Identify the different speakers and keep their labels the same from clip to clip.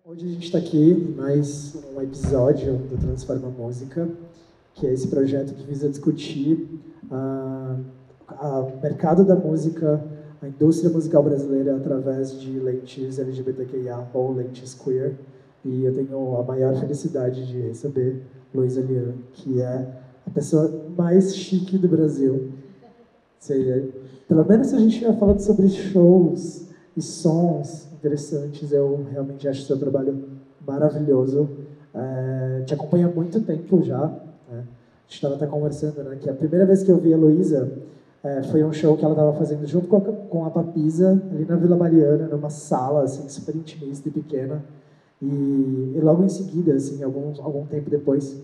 Speaker 1: Hoje a gente está aqui em mais um episódio do Transforma Música, que é esse projeto que visa discutir o mercado da música, a indústria musical brasileira através de lentes LGBTQIA ou lentes queer. E eu tenho a maior felicidade de receber Luísa Lian, que é a pessoa mais chique do Brasil. Pelo menos se a gente estiver falando sobre shows e sons interessantes, eu realmente acho o seu trabalho maravilhoso. Te acompanho há muito tempo já. Né? A gente estava até conversando, né, que a primeira vez que eu vi a Luísa foi um show que ela estava fazendo junto com a Papisa, ali na Vila Mariana, numa sala assim, super intimista e pequena. E logo em seguida, assim, algum tempo depois,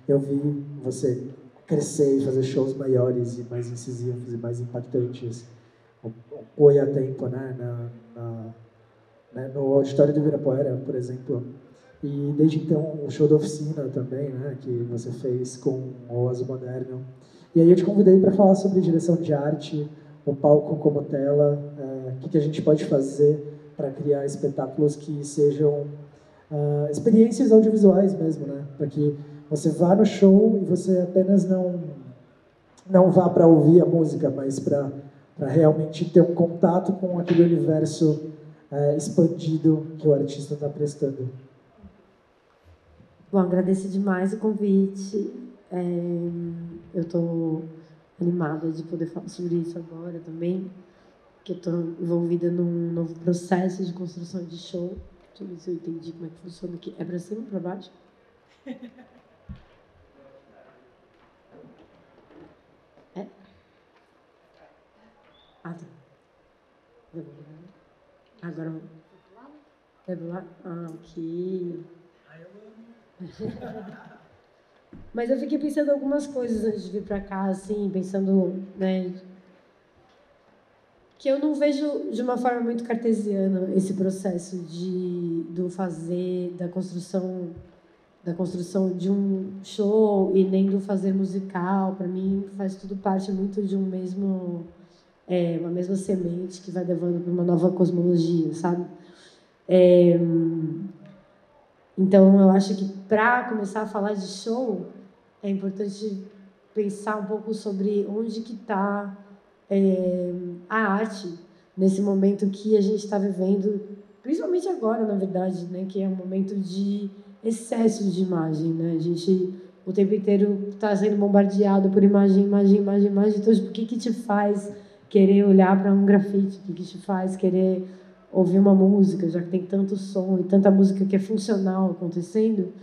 Speaker 1: eu vi você crescer e fazer shows maiores e mais incisivos e mais impactantes. O Oi a Tempo, né, no auditório do Ibirapuera, por exemplo. E desde então o show da Oficina também, né, que você fez com o Azul Moderno. E aí eu te convidei para falar sobre direção de arte, o palco como tela, o que a gente pode fazer para criar espetáculos que sejam experiências audiovisuais mesmo, né, para que você vá no show e você apenas não vá para ouvir a música, mas para realmente ter um contato com aquele universo expandido que o artista está prestando.
Speaker 2: Bom, agradeço demais o convite. Eu estou animada de poder falar sobre isso agora também, que eu estou envolvida num novo processo de construção de show. Deixa eu ver se eu entendi como é que funciona aqui. É para cima ou para baixo? É? Ah, tá. Agora... É do lado? Ah, ok. Mas eu fiquei pensando algumas coisas antes de vir para cá, assim, pensando, né, que eu não vejo de uma forma muito cartesiana esse processo do fazer, da construção de um show e nem do fazer musical. Para mim, faz tudo parte muito de uma mesma semente que vai levando para uma nova cosmologia, sabe? Então, eu acho que para começar a falar de show, é importante pensar um pouco sobre onde que está a arte nesse momento que a gente está vivendo, principalmente agora, na verdade, né, que é um momento de excesso de imagem, né? A gente o tempo inteiro está sendo bombardeado por imagem. Então, tipo, o que te faz querer olhar para um grafite? O que te faz querer ouvir uma música, já que tem tanto som e tanta música que é funcional acontecendo?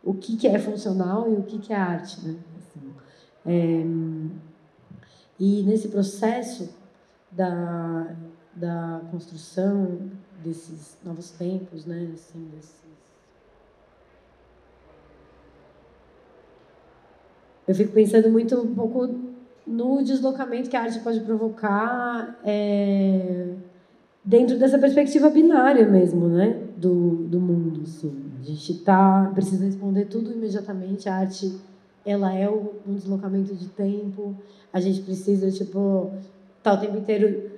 Speaker 2: O que é funcional e o que é arte, né? Assim, e nesse processo da construção desses novos tempos, né? Assim, eu fico pensando muito um pouco no deslocamento que a arte pode provocar dentro dessa perspectiva binária mesmo, né? Do mundo, assim. A gente precisa responder tudo imediatamente. A arte, ela é um deslocamento de tempo. A gente precisa, tipo, estar o tempo inteiro...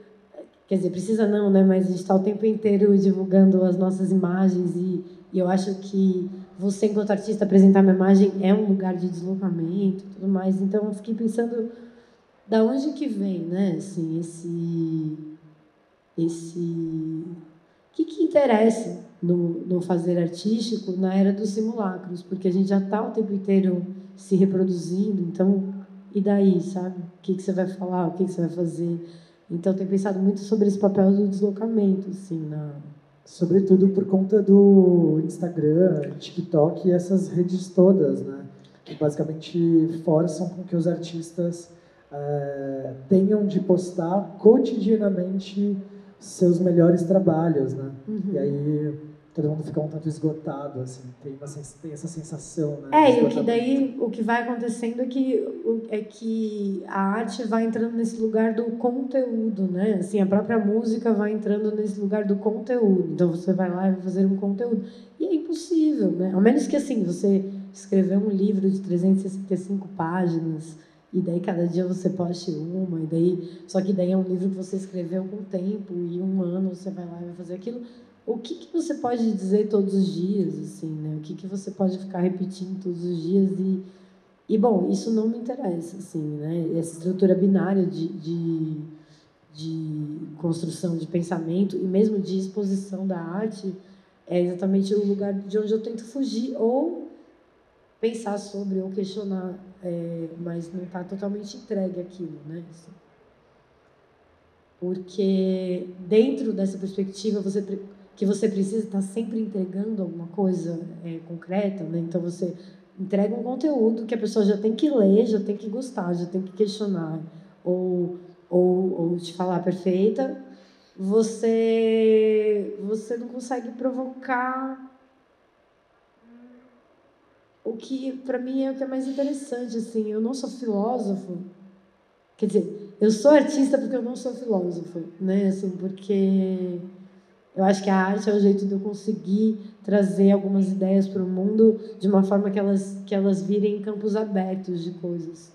Speaker 2: Quer dizer, precisa não, né? Mas a gente está o tempo inteiro divulgando as nossas imagens e eu acho que você, enquanto artista, apresentar uma imagem é um lugar de deslocamento e tudo mais. Então, eu fiquei pensando da onde que vem, né? Assim, o que interessa no fazer artístico na era dos simulacros, porque a gente já está o tempo inteiro se reproduzindo, então, e daí, sabe? O que você vai falar, o que você vai fazer? Então, eu tenho pensado muito sobre esse papel do deslocamento, assim,
Speaker 1: Sobretudo por conta do Instagram, TikTok e essas redes todas, né? Que basicamente forçam com que os artistas tenham de postar cotidianamente seus melhores trabalhos, né? E aí todo mundo fica um tanto esgotado, assim, tem essa sensação, né?
Speaker 2: E o que daí, o que vai acontecendo é que a arte vai entrando nesse lugar do conteúdo, né? Assim, a própria música vai entrando nesse lugar do conteúdo. Então você vai lá e vai fazer um conteúdo. E é impossível, né? Ao menos que, assim, você escreveu um livro de 365 páginas e daí cada dia você poste uma, e daí... Só que daí é um livro que você escreveu com tempo e um ano você vai lá e vai fazer aquilo. o que você pode dizer todos os dias, assim, né? O que você pode ficar repetindo todos os dias e bom, isso não me interessa, assim, né? Essa estrutura binária de construção de pensamento e mesmo de exposição da arte é exatamente o lugar de onde eu tento fugir ou pensar sobre ou questionar, mas não está totalmente entregue aquilo, né? Assim, porque dentro dessa perspectiva que você precisa estar sempre entregando alguma coisa concreta, né? Então você entrega um conteúdo que a pessoa já tem que ler, já tem que gostar, já tem que questionar ou te falar perfeita. Você não consegue provocar o que para mim é o que é mais interessante, assim. Eu não sou filósofo, quer dizer, eu sou artista porque eu não sou filósofo, né? Assim, porque eu acho que a arte é o jeito de eu conseguir trazer algumas ideias para o mundo de uma forma que elas virem campos abertos de coisas.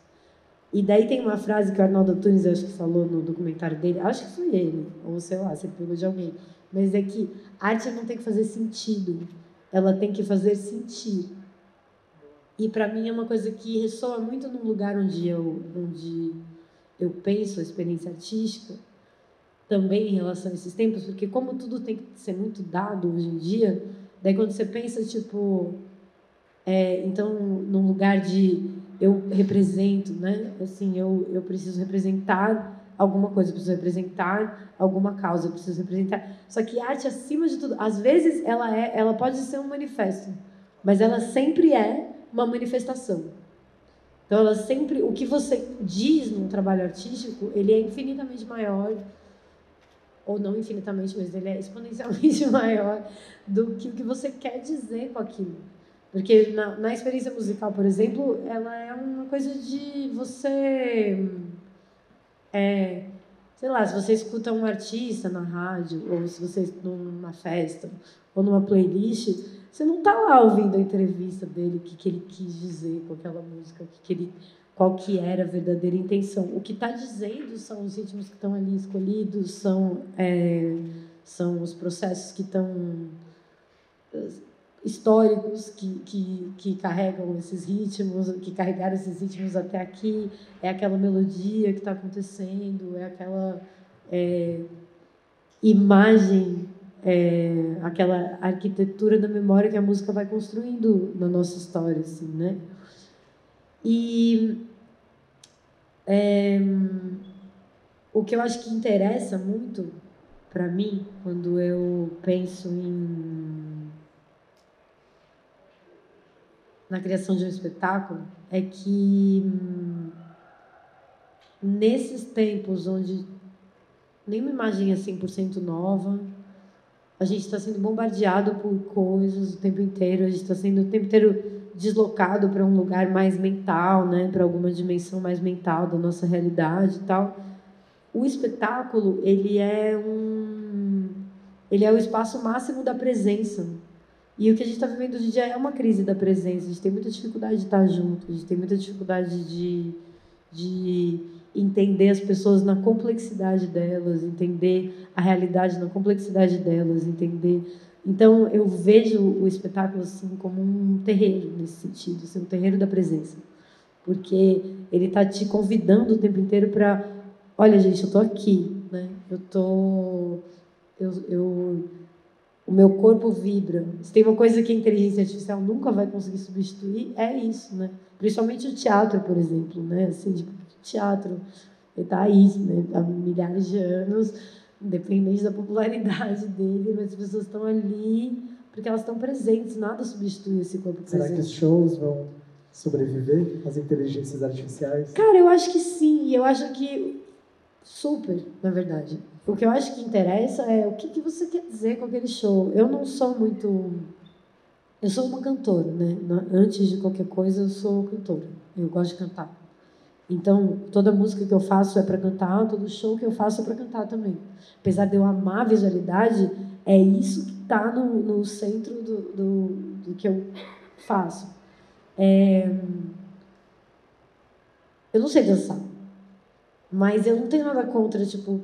Speaker 2: E daí tem uma frase que o Arnaldo Antunes, acho que falou no documentário dele, acho que foi ele, ou sei lá, se ele pegou de alguém, mas é que a arte não tem que fazer sentido, ela tem que fazer sentir. E para mim é uma coisa que ressoa muito num lugar onde eu penso a experiência artística, também em relação a esses tempos, porque como tudo tem que ser muito dado hoje em dia, daí quando você pensa, tipo, então, num lugar de eu represento, né? Assim, eu preciso representar alguma coisa, eu preciso representar alguma causa, eu preciso representar. Só que arte, acima de tudo, às vezes ela pode ser um manifesto, mas ela sempre é uma manifestação. Então, ela sempre, o que você diz num trabalho artístico, ele é infinitamente maior, ou não infinitamente, mas ele é exponencialmente maior do que o que você quer dizer com aquilo. Porque na experiência musical, por exemplo, ela é uma coisa de você... sei lá, se você escuta um artista na rádio, ou se você numa festa, ou numa playlist, você não está lá ouvindo a entrevista dele, o que ele quis dizer com aquela música, qual que era a verdadeira intenção. O que está dizendo são os ritmos que estão ali escolhidos, são os processos que estão históricos que carregam esses ritmos, que carregaram esses ritmos até aqui, é aquela melodia que está acontecendo, é aquela imagem, aquela arquitetura da memória que a música vai construindo na nossa história, assim, né? E o que eu acho que interessa muito para mim quando eu penso na criação de um espetáculo é que nesses tempos onde nenhuma imagem é 100% nova, a gente está sendo bombardeado por coisas o tempo inteiro, a gente está sendo o tempo inteiro deslocado para um lugar mais mental, né, para alguma dimensão mais mental da nossa realidade e tal. O espetáculo, ele é o espaço máximo da presença. E o que a gente está vivendo hoje em dia é uma crise da presença. A gente tem muita dificuldade de estar junto, a gente tem muita dificuldade de entender as pessoas na complexidade delas, entender a realidade na complexidade delas, entender. Então, eu vejo o espetáculo assim como um terreiro, nesse sentido, assim, um terreiro da presença. Porque ele está te convidando o tempo inteiro para... Olha, gente, eu estou aqui, né? O meu corpo vibra. Se tem uma coisa que a inteligência artificial nunca vai conseguir substituir, é isso, né? Principalmente o teatro, por exemplo, né? Assim, tipo, o teatro está aí, né? Há milhares de anos, independente da popularidade dele, mas as pessoas estão ali porque elas estão presentes, nada substitui esse corpo presente.
Speaker 1: Será que os shows vão sobreviver às inteligências artificiais?
Speaker 2: Cara, eu acho que sim, eu acho que super, na verdade. O que eu acho que interessa é o que você quer dizer com aquele show. Eu não sou muito... Eu sou uma cantora, né? Antes de qualquer coisa, eu sou cantora. Eu gosto de cantar. Então, toda música que eu faço é para cantar, todo show que eu faço é para cantar também. Apesar de eu amar a visualidade, é isso que está no centro do que eu faço. Eu não sei dançar. Mas eu não tenho nada contra, tipo...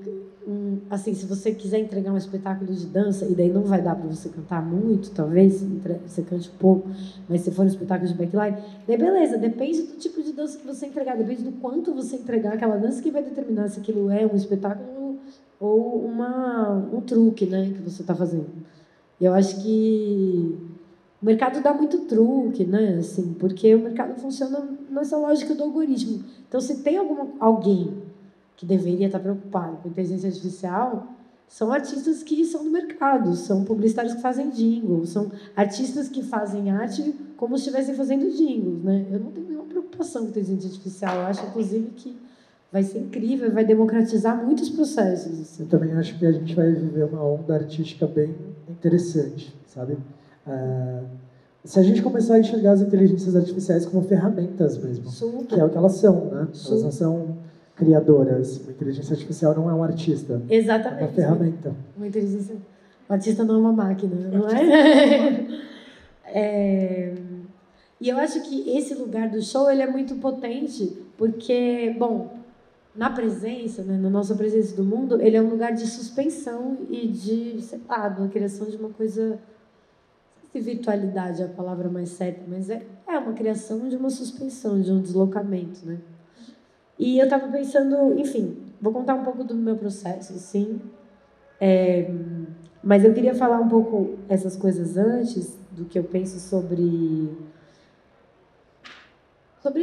Speaker 2: assim, se você quiser entregar um espetáculo de dança, e daí não vai dar para você cantar muito, talvez, você cante um pouco, mas se for um espetáculo de backline, daí beleza, depende do tipo de dança que você entregar, depende do quanto você entregar aquela dança que vai determinar se aquilo é um espetáculo ou um truque, né, que você está fazendo. Eu acho que o mercado dá muito truque, né, assim, porque o mercado funciona nessa lógica do algoritmo. Então, se tem alguém que deveria estar preocupado com inteligência artificial, são artistas que são do mercado, são publicitários que fazem jingles, são artistas que fazem arte como se estivessem fazendo jingles, né? Eu não tenho nenhuma preocupação com inteligência artificial, eu acho, inclusive, que vai ser incrível, vai democratizar muitos processos. Assim.
Speaker 1: Eu também acho que a gente vai viver uma onda artística bem interessante, sabe? Se a gente começar a enxergar as inteligências artificiais como ferramentas mesmo,
Speaker 2: Super.
Speaker 1: que é o que elas são, né?
Speaker 2: Super.
Speaker 1: Elas não são criadoras. Uma inteligência artificial não é um artista.
Speaker 2: Exatamente.
Speaker 1: É uma ferramenta.
Speaker 2: Uma inteligência... O artista não é uma máquina, não é? E eu acho que esse lugar do show ele é muito potente, porque, bom, na presença, né, na nossa presença do mundo, ele é um lugar de suspensão e de, sei lá, de uma criação de uma coisa... Não sei se virtualidade é a palavra mais certa, mas é uma criação de uma suspensão, de um deslocamento, né? E eu estava pensando, enfim, vou contar um pouco do meu processo, sim. Mas eu queria falar um pouco essas coisas antes do que eu penso sobre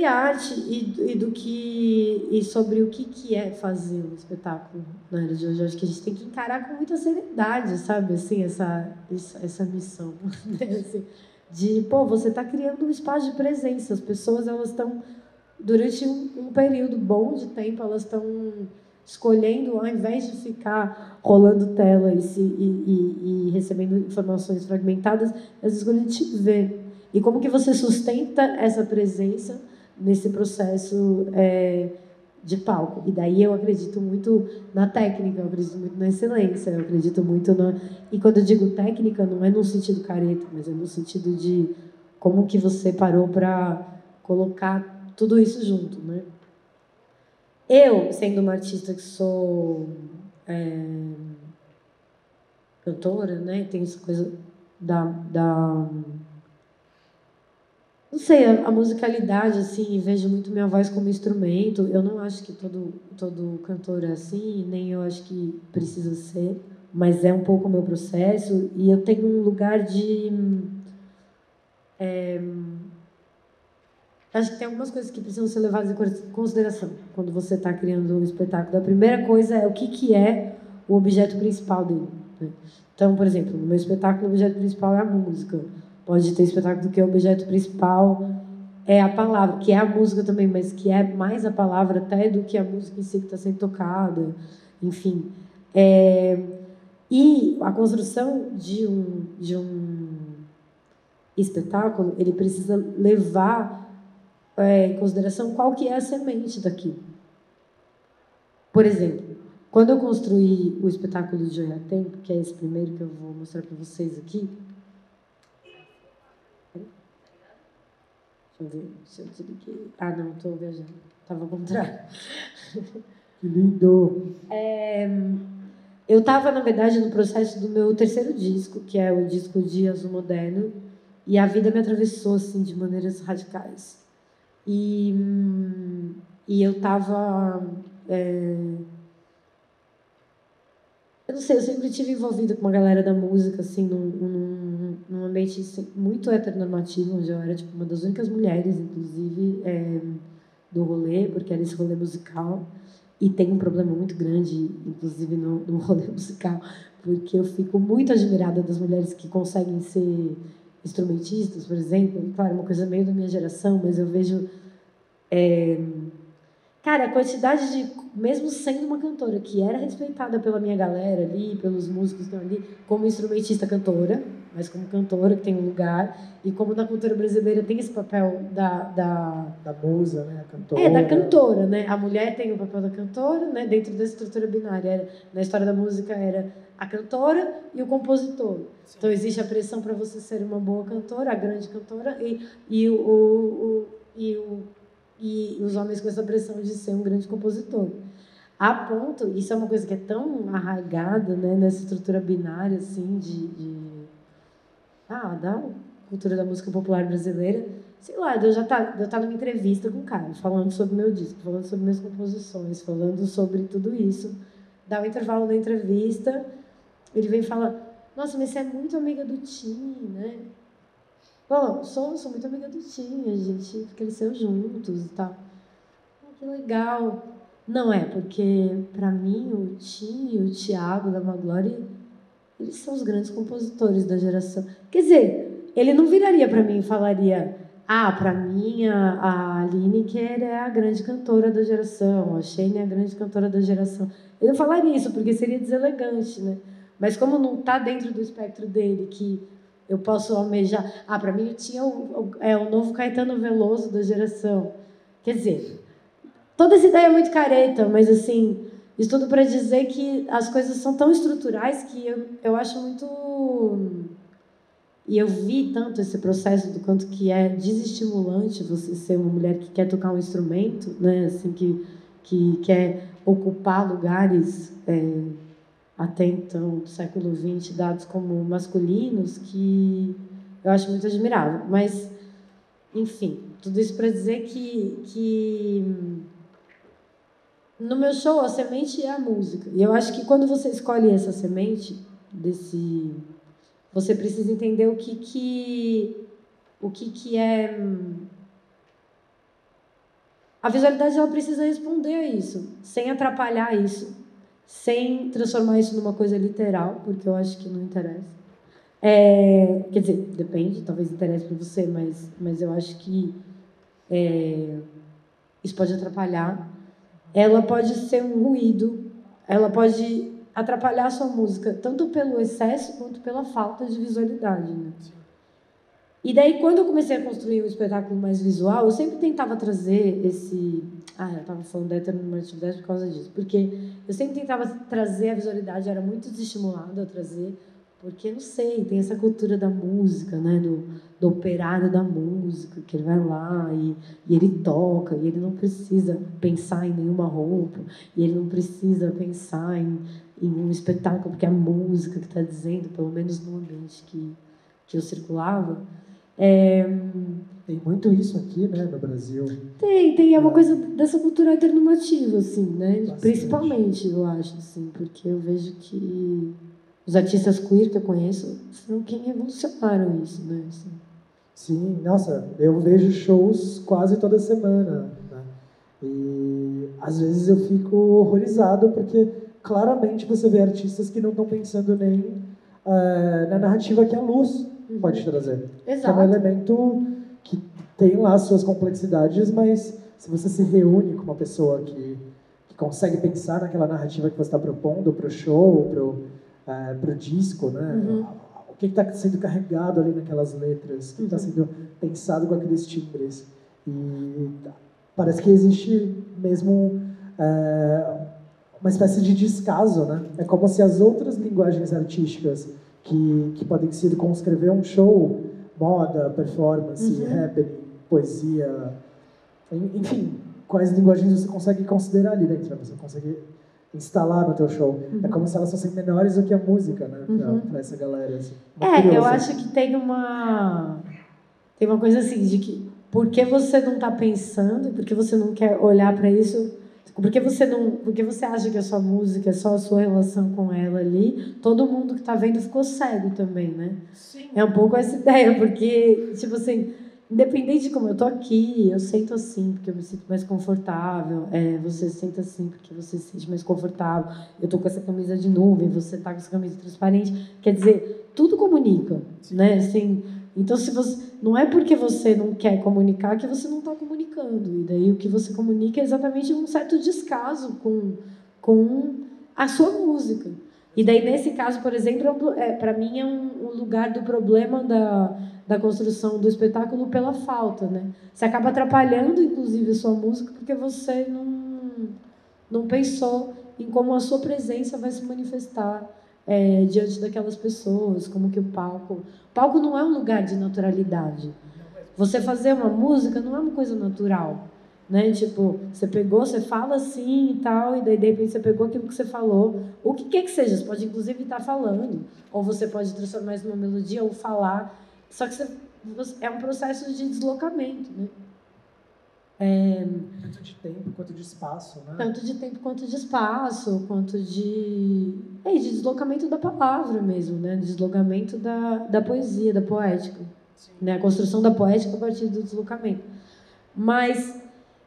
Speaker 2: arte e sobre o que é fazer um espetáculo na era de hoje. Eu acho que a gente tem que encarar com muita seriedade, sabe, assim, essa missão, né? Assim, de, pô, você está criando um espaço de presença. As pessoas, elas estão, durante um período bom de tempo, elas estão escolhendo, ao invés de ficar rolando tela e recebendo informações fragmentadas, elas escolhem te ver. E como que você sustenta essa presença nesse processo de palco? E daí eu acredito muito na técnica, eu acredito muito na excelência, eu acredito muito na... E quando eu digo técnica, não é no sentido careta, mas é no sentido de como que você parou para colocar tudo isso junto, né? Eu, sendo uma artista que sou cantora, né, tem essa coisa da não sei, a musicalidade, assim, vejo muito minha voz como instrumento. Eu não acho que todo cantor é assim, nem eu acho que precisa ser, mas é um pouco o meu processo. E eu tenho um lugar de... acho que tem algumas coisas que precisam ser levadas em consideração quando você está criando um espetáculo. A primeira coisa é o que é o objeto principal dele, né? Então, por exemplo, no meu espetáculo, o objeto principal é a música. Pode ter espetáculo que o objeto principal é a palavra, que é a música também, mas que é mais a palavra até do que a música em si que está sendo tocada. Enfim. E a construção de um espetáculo, ele precisa levar em consideração qual que é a semente daquilo. Por exemplo, quando eu construí o espetáculo de Joia Tempo, que é esse primeiro que eu vou mostrar para vocês aqui, deixa eu ver se eu desliguei. Ah, não, estou viajando. Estava ao contrário.
Speaker 1: Que lindo!
Speaker 2: Eu estava, na verdade, no processo do meu terceiro disco, que é o disco de Azul Moderno, e a vida me atravessou assim, de maneiras radicais. E eu estava... eu não sei, eu sempre estive envolvida com uma galera da música, assim, num ambiente muito heteronormativo, onde eu era tipo, uma das únicas mulheres, inclusive, do rolê, porque era esse rolê musical. E tem um problema muito grande, inclusive, no rolê musical, porque eu fico muito admirada das mulheres que conseguem ser instrumentistas, por exemplo. Claro, é uma coisa meio da minha geração, mas eu vejo... Cara, a quantidade de... Mesmo sendo uma cantora que era respeitada pela minha galera ali, pelos músicos que estão ali, como instrumentista cantora, mas como cantora que tem um lugar, e como na cultura brasileira tem esse papel
Speaker 1: Da musa, né? A cantora.
Speaker 2: da cantora, né? A mulher tem o papel da cantora, né? Dentro da estrutura binária. Na história da música era a cantora e o compositor. Sim. Então existe a pressão para você ser uma boa cantora, a grande cantora, e os homens com essa pressão de ser um grande compositor. A ponto, isso é uma coisa que é tão arraigada, né, nessa estrutura binária, assim, da cultura da música popular brasileira. Sei lá, de eu estar numa entrevista com o cara, falando sobre meu disco, falando sobre minhas composições, falando sobre tudo isso. Dá o intervalo da entrevista, ele vem e fala: nossa, mas você é muito amiga do Tim, né? Bom, sou muito amiga do Tim, a gente cresceu juntos e tal. Que legal. Não é, porque para mim o Tim e o Thiago da Maglore, eles são os grandes compositores da geração. Quer dizer, ele não viraria para mim e falaria: para mim a Lineker é a grande cantora da geração, a Shane é a grande cantora da geração. Ele não falaria isso, porque seria deselegante, né? Mas como não está dentro do espectro dele, que eu posso almejar... para mim tinha o novo Caetano Veloso da geração. Quer dizer, toda essa ideia é muito careta, mas assim, isso tudo para dizer que as coisas são tão estruturais que eu acho muito... E eu vi tanto esse processo do quanto que é desestimulante você ser uma mulher que quer tocar um instrumento, né? Assim, que quer ocupar lugares até então, do século XX, dados como masculinos, que eu acho muito admirável. Mas, enfim, tudo isso para dizer que no meu show a semente é a música. E eu acho que quando você escolhe essa semente você precisa entender o que é... A visualidade ela precisa responder a isso, sem atrapalhar isso, sem transformar isso numa coisa literal, porque eu acho que não interessa. Quer dizer, depende, talvez interesse para você, mas eu acho que isso pode atrapalhar. Ela pode ser um ruído, ela pode atrapalhar a sua música, tanto pelo excesso quanto pela falta de visualidade, né? E daí, quando eu comecei a construir um espetáculo mais visual, eu sempre tentava trazer esse... eu estava falando da heteronormatividade por causa disso, porque eu sempre tentava trazer a visualidade, era muito desestimulada a trazer, porque, não sei, tem essa cultura da música, né? Do operário da música, que ele vai lá e ele toca, e ele não precisa pensar em nenhuma roupa, e ele não precisa pensar em um espetáculo, porque é a música que está dizendo, pelo menos no ambiente que eu circulava.
Speaker 1: Tem muito isso aqui, né, no Brasil.
Speaker 2: Tem, é uma coisa dessa cultura heteronormativa, assim, né?
Speaker 1: Bastante.
Speaker 2: Principalmente, eu acho, assim, porque eu vejo que os artistas queer que eu conheço foram quem revolucionaram isso, né? Assim.
Speaker 1: Sim, nossa, eu vejo shows quase toda semana, né? E às vezes eu fico horrorizado porque claramente você vê artistas que não estão pensando nem na narrativa que a luz pode trazer.
Speaker 2: Exato.
Speaker 1: Que é um elemento que tem lá suas complexidades, mas se você se reúne com uma pessoa que consegue pensar naquela narrativa que você está propondo para o show, para o disco, né? O que está sendo carregado ali naquelas letras, o que está sendo pensado com aqueles timbres. E parece que existe mesmo uma espécie de descaso, né? É como se as outras linguagens artísticas que podem circunscrever um show, moda, performance, happening, poesia, enfim, quais linguagens você consegue considerar ali dentro, você consegue instalar no teu show. É como se elas fossem menores do que a música, né, pra essa galera. Assim.
Speaker 2: Eu acho que tem uma coisa assim, de que por que você não está pensando, por que você não quer olhar para isso, por que você acha que a sua música é só a sua relação com ela ali, todo mundo que está vendo ficou cego também, né? Sim. É um pouco essa ideia, porque, tipo assim, independente de como eu tô aqui, eu sento assim porque eu me sinto mais confortável, você senta assim porque você se sente mais confortável, eu tô com essa camisa de nuvem, você tá com essa camisa transparente, quer dizer, tudo comunica, né? Assim, então, não é porque você não quer comunicar que você não está comunicando. E daí o que você comunica é exatamente um certo descaso com a sua música. E daí, nesse caso, por exemplo, para mim é um lugar do problema da construção do espetáculo pela falta, né? Você acaba atrapalhando, inclusive, a sua música porque você não pensou em como a sua presença vai se manifestar diante daquelas pessoas, como que o palco não é um lugar de naturalidade. Você fazer uma música não é uma coisa natural. né? Tipo, você pegou, você fala assim e tal, e daí de repente você pegou aquilo que você falou, o que quer que seja, você pode inclusive estar falando, ou você pode transformar isso numa melodia ou falar, só que é um processo de deslocamento, né?
Speaker 1: Tanto de tempo quanto de espaço, né?
Speaker 2: Tanto de tempo quanto de espaço, quanto de deslocamento da palavra mesmo, né? Deslocamento da poesia, da poética. Né? A construção da poética a partir do deslocamento. Mas,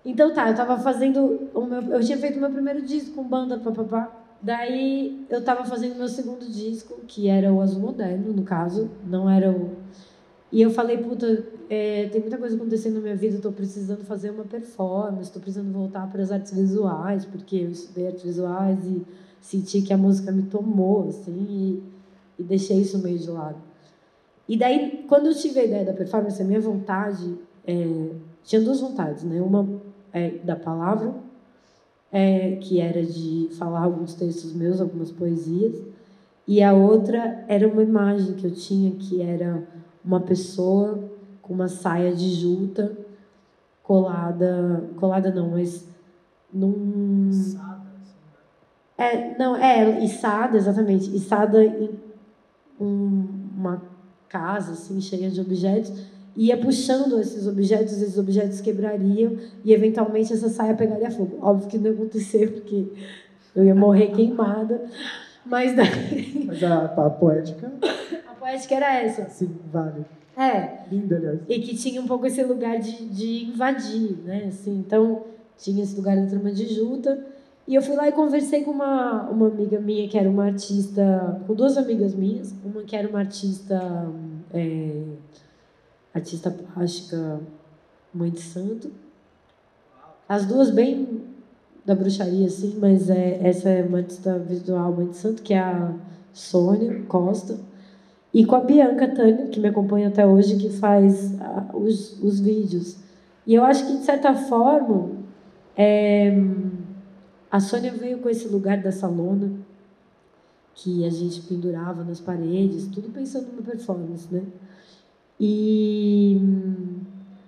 Speaker 2: então tá, eu tava fazendo, eu tinha feito o meu primeiro disco com banda, papapá. Daí eu tava fazendo o meu segundo disco, que era o Azul Moderno, no caso, não era o... E eu falei, puta, tem muita coisa acontecendo na minha vida, eu tô precisando fazer uma performance, tô precisando voltar para as artes visuais, porque eu estudei artes visuais e senti que a música me tomou, assim, e deixei isso meio de lado. E daí, quando eu tive a ideia da performance, a minha vontade... tinha duas vontades, né? Uma da palavra, que era de falar alguns textos meus, algumas poesias, e a outra era uma imagem que eu tinha, que era uma pessoa com uma saia de juta colada não, mas num... içada, exatamente, içada em uma casa assim, cheia de objetos, ia puxando esses objetos quebrariam e eventualmente essa saia pegaria fogo. Óbvio que não ia acontecer, porque eu ia morrer queimada, mas daí...
Speaker 1: Mas a poética...
Speaker 2: A poética era essa.
Speaker 1: Sim, vale.
Speaker 2: Linda,
Speaker 1: aliás.
Speaker 2: E que tinha um pouco esse lugar de invadir, né? Assim, então, tinha esse lugar da trama de Juta. E eu fui lá e conversei com uma amiga minha, que era uma artista... Com duas amigas minhas. Uma que era uma artista plástica, Mãe de Santo. As duas bem da bruxaria, assim, mas essa é uma artista visual, Mãe de Santo, que é a Sônia Costa. E com a Bianca Tânia, que me acompanha até hoje, que faz os vídeos. E eu acho que, de certa forma, a Sônia veio com esse lugar dessa lona, que a gente pendurava nas paredes, tudo pensando numa performance, né? E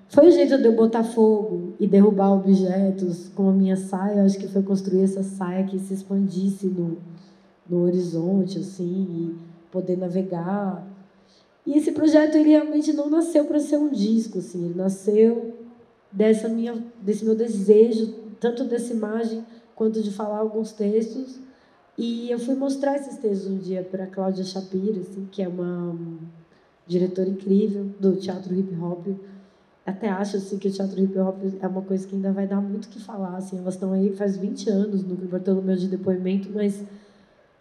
Speaker 2: foi o jeito de eu botar fogo e derrubar objetos com a minha saia. Eu acho que foi construir essa saia que se expandisse no horizonte, assim, e poder navegar. E esse projeto, ele realmente não nasceu para ser um disco, assim, ele nasceu desse meu desejo, tanto dessa imagem quanto de falar alguns textos. E eu fui mostrar esses textos um dia para a Cláudia Shapira, assim, que é uma diretora incrível do teatro hip hop. Até acho assim, que o teatro hip hop é uma coisa que ainda vai dar muito o que falar. Assim, elas estão aí faz 20 anos no Bartolomeu de Depoimento, mas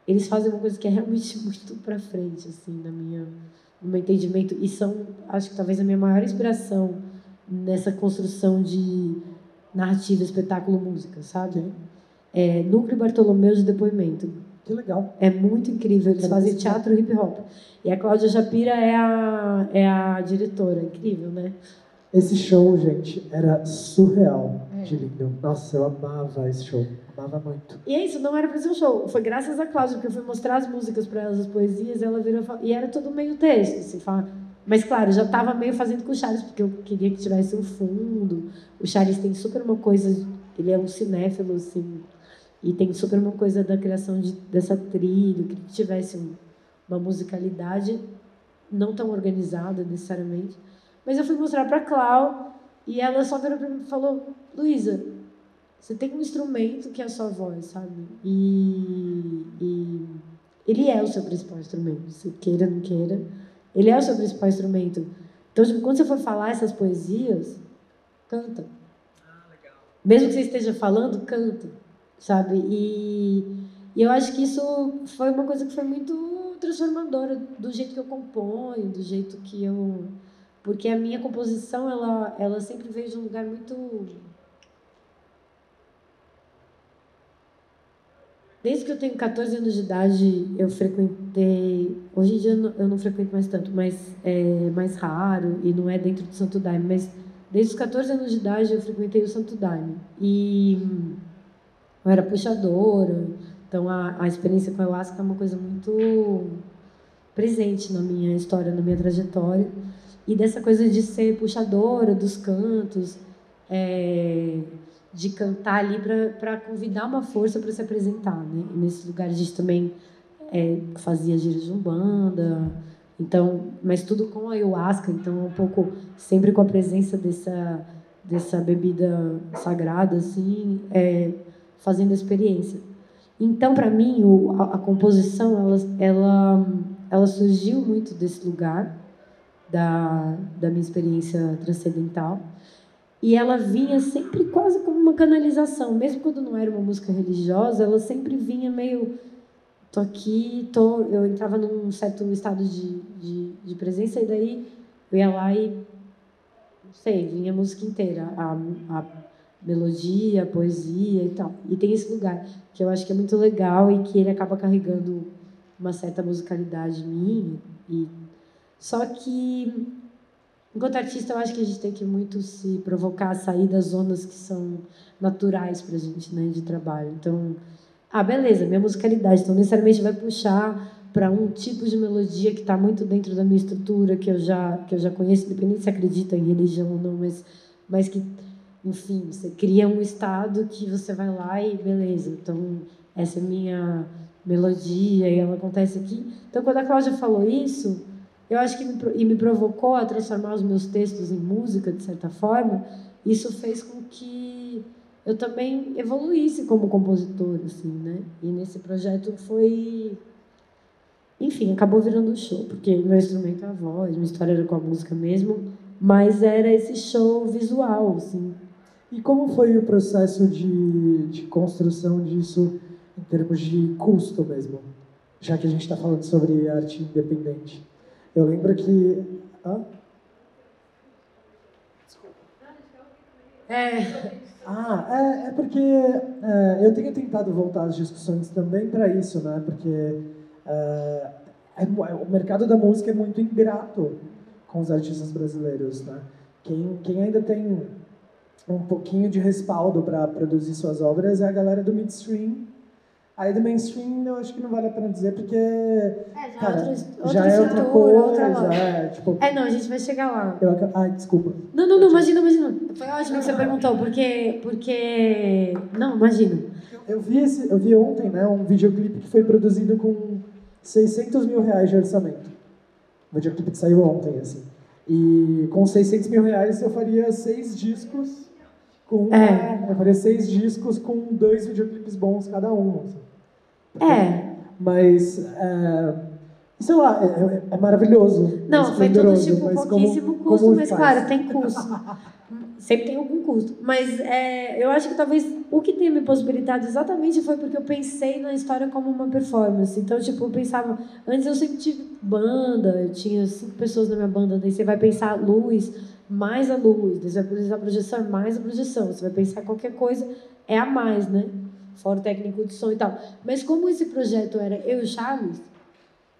Speaker 2: eles fazem uma coisa que é realmente muito para frente, assim, no meu entendimento. E são, acho que talvez a minha maior inspiração nessa construção de narrativa, espetáculo, música, sabe? Núcleo Bartolomeu de Depoimento.
Speaker 1: Que legal.
Speaker 2: É muito incrível. Eles fazem teatro hip hop. E a Cláudia Shapira é a diretora. Incrível, né?
Speaker 1: Esse show, gente, era surreal de lindo. Nossa, eu amava esse show. Amava muito.
Speaker 2: E é isso, não era para ser um show. Foi graças a Cláudia, porque eu fui mostrar as músicas para elas, as poesias, e ela virou e era tudo meio texto, assim, fala. Mas, claro, já estava meio fazendo com o Charles, porque eu queria que tivesse um fundo. O Charles tem super uma coisa... Ele é um cinéfilo, assim, e tem super uma coisa da criação dessa trilha. Eu queria que tivesse uma musicalidade não tão organizada, necessariamente. Mas eu fui mostrar para a Clau, e ela só virou para mim e falou: Luísa, você tem um instrumento que é a sua voz, sabe? E ele é o seu principal instrumento, se queira ou não queira. Ele é o seu principal instrumento. Então, tipo, quando você for falar essas poesias, canta.
Speaker 1: Legal.
Speaker 2: Mesmo que você esteja falando, canta, sabe? E eu acho que isso foi uma coisa que foi muito transformadora do jeito que eu componho, do jeito que eu... Porque a minha composição, ela sempre veio de um lugar muito... Desde que eu tenho 14 anos de idade, eu frequentei... Hoje em dia eu não frequento mais tanto, mas é mais raro e não é dentro do Santo Daime. Mas desde os 14 anos de idade eu frequentei o Santo Daime. E eu era puxadora. Então a experiência com a ayahuasca é uma coisa muito presente na minha história, na minha trajetória. E dessa coisa de ser puxadora dos cantos... de cantar ali para convidar uma força para se apresentar, né? E nesse lugar a gente também fazia giros de umbanda, então, mas tudo com ayahuasca, então um pouco sempre com a presença dessa bebida sagrada, assim, fazendo a experiência. Então, para mim, a composição ela surgiu muito desse lugar da minha experiência transcendental. E ela vinha sempre quase como uma canalização. Mesmo quando não era uma música religiosa, ela sempre vinha meio... Tô aqui, eu entrava num certo estado de presença, e daí eu ia lá e... Não sei, vinha a música inteira. A melodia, a poesia e tal. E tem esse lugar que eu acho que é muito legal e que ele acaba carregando uma certa musicalidade minha. Só que... Enquanto artista, eu acho que a gente tem que muito se provocar a sair das zonas que são naturais pra gente, né, de trabalho. Então, beleza, minha musicalidade, então necessariamente vai puxar para um tipo de melodia que está muito dentro da minha estrutura, que eu já conheço, independente se acredita em religião ou não, mas que, enfim, você cria um estado que você vai lá e beleza, então essa é a minha melodia e ela acontece aqui. Então, quando a Cláudia falou isso, eu acho que me provocou a transformar os meus textos em música, de certa forma. Isso fez com que eu também evoluísse como compositor, assim, né? E nesse projeto foi... Enfim, acabou virando um show, porque meu instrumento é a voz, minha história era com a música mesmo, mas era esse show visual, assim.
Speaker 1: E como foi o processo de construção disso em termos de custo mesmo? Já que a gente está falando sobre arte independente. Eu lembro que... É porque eu tenho tentado voltar às discussões também para isso, né? Porque o mercado da música é muito ingrato com os artistas brasileiros, né? Quem ainda tem um pouquinho de respaldo para produzir suas obras é a galera do midstream. Aí do mainstream eu acho que não vale a pena dizer, porque já é outra coisa.
Speaker 2: Não, a gente vai chegar lá.
Speaker 1: Desculpa.
Speaker 2: Não, imagina. Foi ótimo que você perguntou, porque... Não, imagina.
Speaker 1: Eu vi ontem, né, um videoclipe que foi produzido com 600 mil reais de orçamento. Um videoclipe que saiu ontem, assim. E com 600 mil reais eu faria 6 discos eu faria 6 discos com 2 videoclipes bons cada um. Assim. Mas, sei lá, é maravilhoso.
Speaker 2: Não, foi tudo tipo pouquíssimo custo, mas claro, tem custo. Sempre tem algum custo. Mas eu acho que talvez o que tenha me possibilitado exatamente foi porque eu pensei na história como uma performance. Então, tipo, eu pensava... Antes eu sempre tive banda, eu tinha 5 pessoas na minha banda, daí você vai pensar a luz, mais a luz, daí você vai pensar a projeção, mais a projeção. Você vai pensar qualquer coisa, é a mais, né? Fora o técnico de som e tal. Mas como esse projeto era eu e o Charles,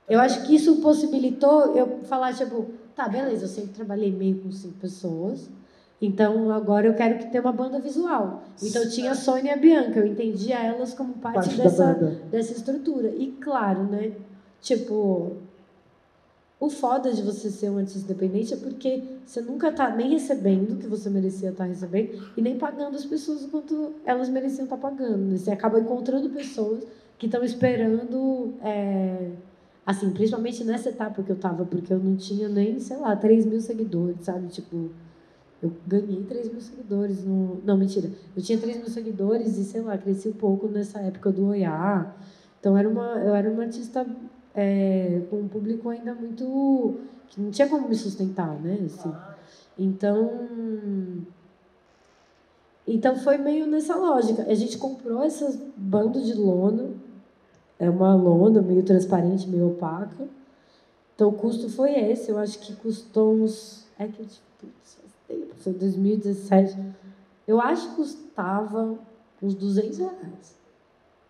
Speaker 2: eu acho que isso possibilitou eu falar, tipo, tá, beleza, eu sempre trabalhei meio com 5 pessoas, então agora eu quero que tenha uma banda visual. Então tinha a Sônia e a Bianca, eu entendia elas como parte dessa estrutura. E claro, né, tipo, o foda de você ser um artista independente é porque você nunca tá nem recebendo o que você merecia estar recebendo e nem pagando as pessoas o quanto elas mereciam estar pagando, né? Você acaba encontrando pessoas que estão esperando... Assim, principalmente nessa etapa que eu tava, porque eu não tinha nem, sei lá, 3 mil seguidores, sabe? Tipo, eu ganhei 3 mil seguidores no... Não, mentira. Eu tinha 3 mil seguidores e, sei lá, cresci um pouco nessa época do Oiá. Então, eu era uma artista com um público ainda muito... que não tinha como me sustentar, né? Assim. Então, foi meio nessa lógica. A gente comprou esses bandos de lona. É uma lona meio transparente, meio opaca. Então, o custo foi esse. Eu acho que custou uns... Foi 2017. Eu acho que custava uns 200 reais.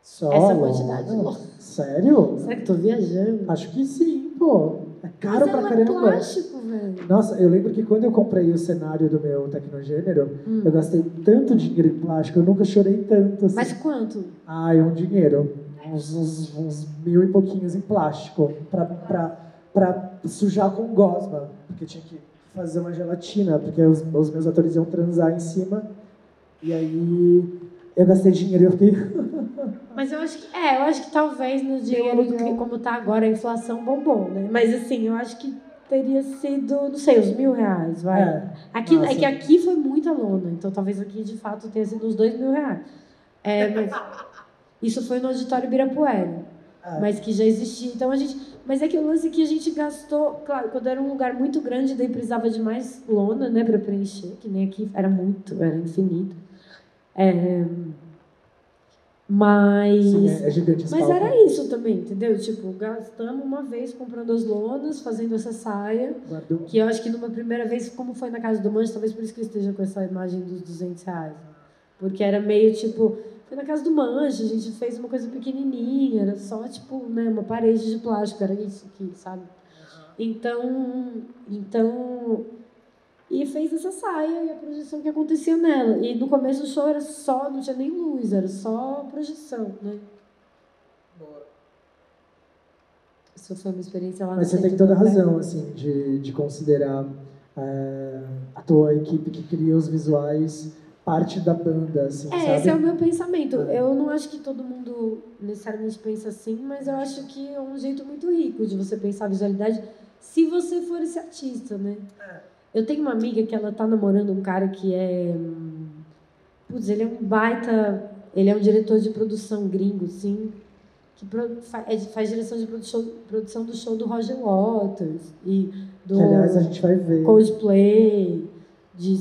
Speaker 1: Só?
Speaker 2: Essa quantidade de lona.
Speaker 1: Sério?
Speaker 2: Será que eu tô viajando?
Speaker 1: Acho que sim, pô. É caro pra caramba.
Speaker 2: Mas é plástico, velho.
Speaker 1: Nossa, eu lembro que quando eu comprei o cenário do meu Tecnogênero, eu gastei tanto dinheiro em plástico, eu nunca chorei tanto assim.
Speaker 2: Mas quanto?
Speaker 1: Um dinheiro. Uns 1000 e pouquinhos em plástico. Pra sujar com gosma. Porque tinha que fazer uma gelatina, porque os meus atores iam transar em cima. E aí eu gastei dinheiro e eu fiquei...
Speaker 2: Mas eu acho que talvez no dinheiro, como tá agora, a inflação bombou, né? Mas assim, eu acho que teria sido, não sei, uns R$1.000, vai. Aqui, é que aqui foi muita lona, então talvez aqui de fato tenha sido uns R$2.000. Mas isso foi no auditório Ibirapuera, mas que já existia. Então mas é que o lance que a gente gastou, claro, quando era um lugar muito grande, daí precisava de mais lona, né, para preencher, que nem aqui era infinito. Mas,
Speaker 1: sim, é gigante.
Speaker 2: Mas era isso também, entendeu? Tipo, gastamos uma vez comprando as lonas, fazendo essa saia, que eu acho que numa primeira vez, como foi na casa do Manche, talvez por isso que eu esteja com essa imagem dos R$200. Porque era meio tipo, foi na casa do Manche, a gente fez uma coisa pequenininha, era só tipo, né, uma parede de plástico, era isso aqui, sabe? Então, e fez essa saia e a projeção que acontecia nela. E no começo do show era só, não tinha nem luz, era só projeção, né? Isso foi uma experiência lá.
Speaker 1: Mas você tem toda a razão, assim, de considerar a tua equipe que cria os visuais parte da banda, assim, sabe?
Speaker 2: Esse é o meu pensamento. Eu não acho que todo mundo necessariamente pensa assim, mas eu acho que é um jeito muito rico de você pensar a visualidade se você for esse artista, né? Eu tenho uma amiga que ela tá namorando um cara que é... Putz, ele é um baita... Ele é um diretor de produção gringo, sim, que faz direção de produção do show do Roger Waters e do...
Speaker 1: Que, aliás, a gente vai ver.
Speaker 2: Coldplay,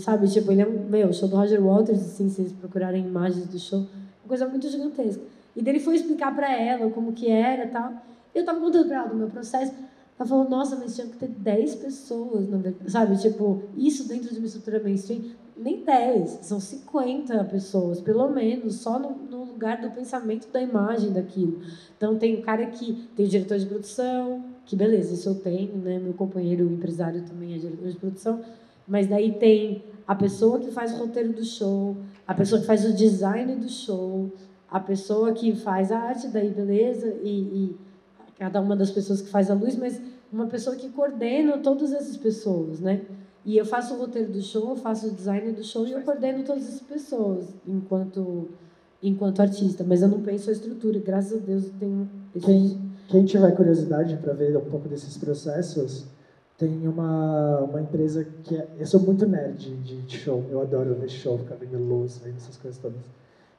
Speaker 2: sabe, tipo, ele é o show do Roger Waters, assim, se vocês procurarem imagens do show, uma coisa muito gigantesca. E daí ele foi explicar pra ela como que era e tal. Eu tava contando pra ela do meu processo. Ela falou, nossa, mas tinha que ter 10 pessoas, na verdade. Sabe? Tipo, isso dentro de uma estrutura mainstream, nem 10, são 50 pessoas, pelo menos, só no lugar do pensamento da imagem daquilo. Então, tem o cara que tem o diretor de produção, que beleza, isso eu tenho, né? Meu companheiro empresário também é diretor de produção. Mas daí tem a pessoa que faz o roteiro do show, a pessoa que faz o design do show, a pessoa que faz a arte, daí beleza, e cada uma das pessoas que faz a luz, mas uma pessoa que coordena todas essas pessoas, né? E eu faço o roteiro do show, eu faço o design do show e eu coordeno todas essas pessoas enquanto artista, mas eu não penso a estrutura, graças a Deus eu tenho...
Speaker 1: Quem tiver curiosidade para ver um pouco desses processos, tem uma empresa que eu sou muito nerd de show, eu adoro ver show, ficar vendo luz, vendo essas coisas todas.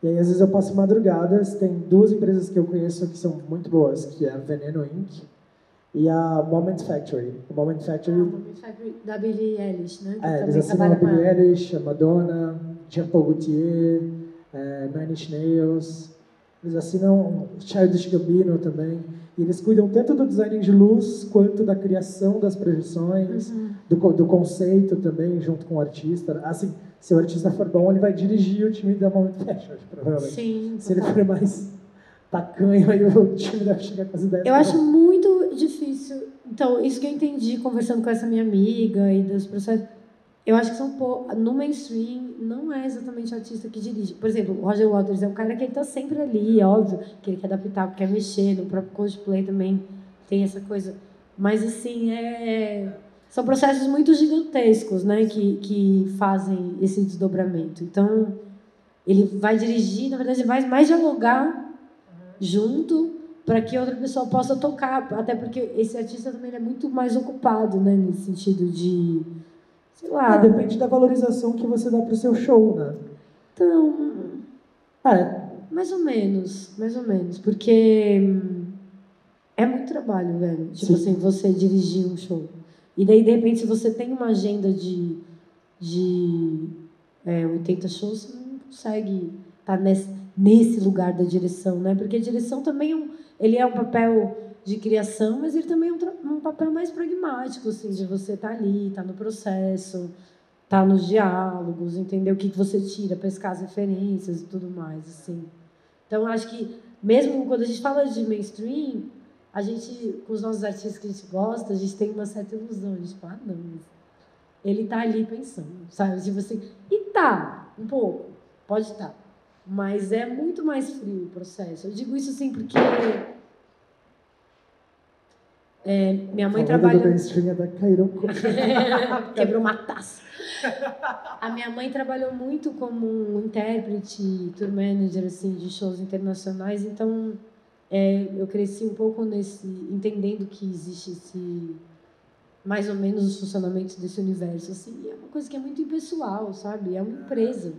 Speaker 1: E aí, às vezes, eu passo madrugadas. Tem duas empresas que eu conheço que são muito boas, que é a Veneno Inc. e a Moment Factory. A Moment Factory
Speaker 2: da Billie Eilish, né?
Speaker 1: Eles assinam a Billie Eilish, a Madonna, Jean-Paul Gaultier, Nine Inch Nails. Eles assinam Childish Gambino também. E eles cuidam tanto do design de luz, quanto da criação das projeções, do conceito também, junto com o artista. Assim, se o artista for bom, ele vai dirigir o time da Moment Factory, provavelmente.
Speaker 2: Sim.
Speaker 1: Se ele for mais tacanho, aí o time deve chegar com as ideias.
Speaker 2: Eu acho muito difícil. Então, isso que eu entendi conversando com essa minha amiga e dos processos, eu acho que no mainstream não é exatamente o artista que dirige. Por exemplo, o Roger Waters é um cara que ele tá sempre ali, é óbvio, que ele quer adaptar, quer mexer, no próprio Coldplay também tem essa coisa. Mas, assim, são processos muito gigantescos, né, que fazem esse desdobramento. Então, ele vai dirigir, na verdade, ele vai mais dialogar junto para que outra pessoa possa tocar, até porque esse artista também é muito mais ocupado, né, nesse sentido de... Sei lá.
Speaker 1: Depende da valorização que você dá pro seu show, né?
Speaker 2: Então... mais ou menos, porque é muito trabalho, velho. Tipo assim, você dirigir um show. E daí, de repente, se você tem uma agenda de 80 shows, você não consegue estar nesse lugar da direção, né? Porque a direção também ele é um papel de criação, mas ele também é um papel mais pragmático, assim, de você estar ali, estar no processo, estar nos diálogos, entender o que você tira, pescar as referências e tudo mais, assim. Então, acho que, mesmo quando a gente fala de mainstream, a gente, com os nossos artistas que a gente gosta, a gente tem uma certa ilusão. A gente fala, não, mas ele tá ali pensando, sabe? Tipo assim, e tá, um pouco, pode estar. Mas é muito mais frio o processo. Eu digo isso assim porque... Minha mãe
Speaker 1: A
Speaker 2: trabalha...
Speaker 1: do mainstream é da Cairocco.
Speaker 2: Quebrou uma taça. A minha mãe trabalhou muito como intérprete, tour manager, assim, de shows internacionais, então eu cresci um pouco entendendo que existe mais ou menos os funcionamentos desse universo, assim, e é uma coisa que é muito impessoal, sabe? É uma empresa.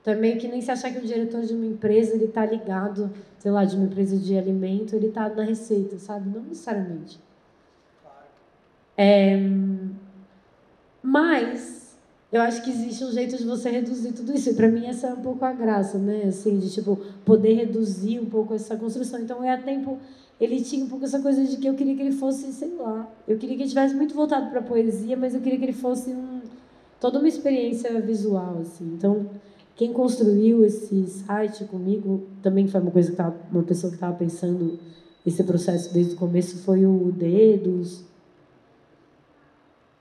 Speaker 2: Então, é meio que nem se achar que o diretor de uma empresa, ele tá ligado, sei lá, de uma empresa de alimento, ele tá na receita, sabe? Não necessariamente. Mas eu acho que existe um jeito de você reduzir tudo isso. E para mim essa é um pouco a graça, né? Assim, de tipo poder reduzir um pouco essa construção. Então a Tempo, ele tinha um pouco essa coisa de que eu queria que ele fosse, sei lá, eu queria que ele tivesse muito voltado para poesia, mas eu queria que ele fosse toda uma experiência visual, assim. Então quem construiu esse site comigo também foi uma pessoa que estava pensando esse processo desde o começo, foi o Dedos.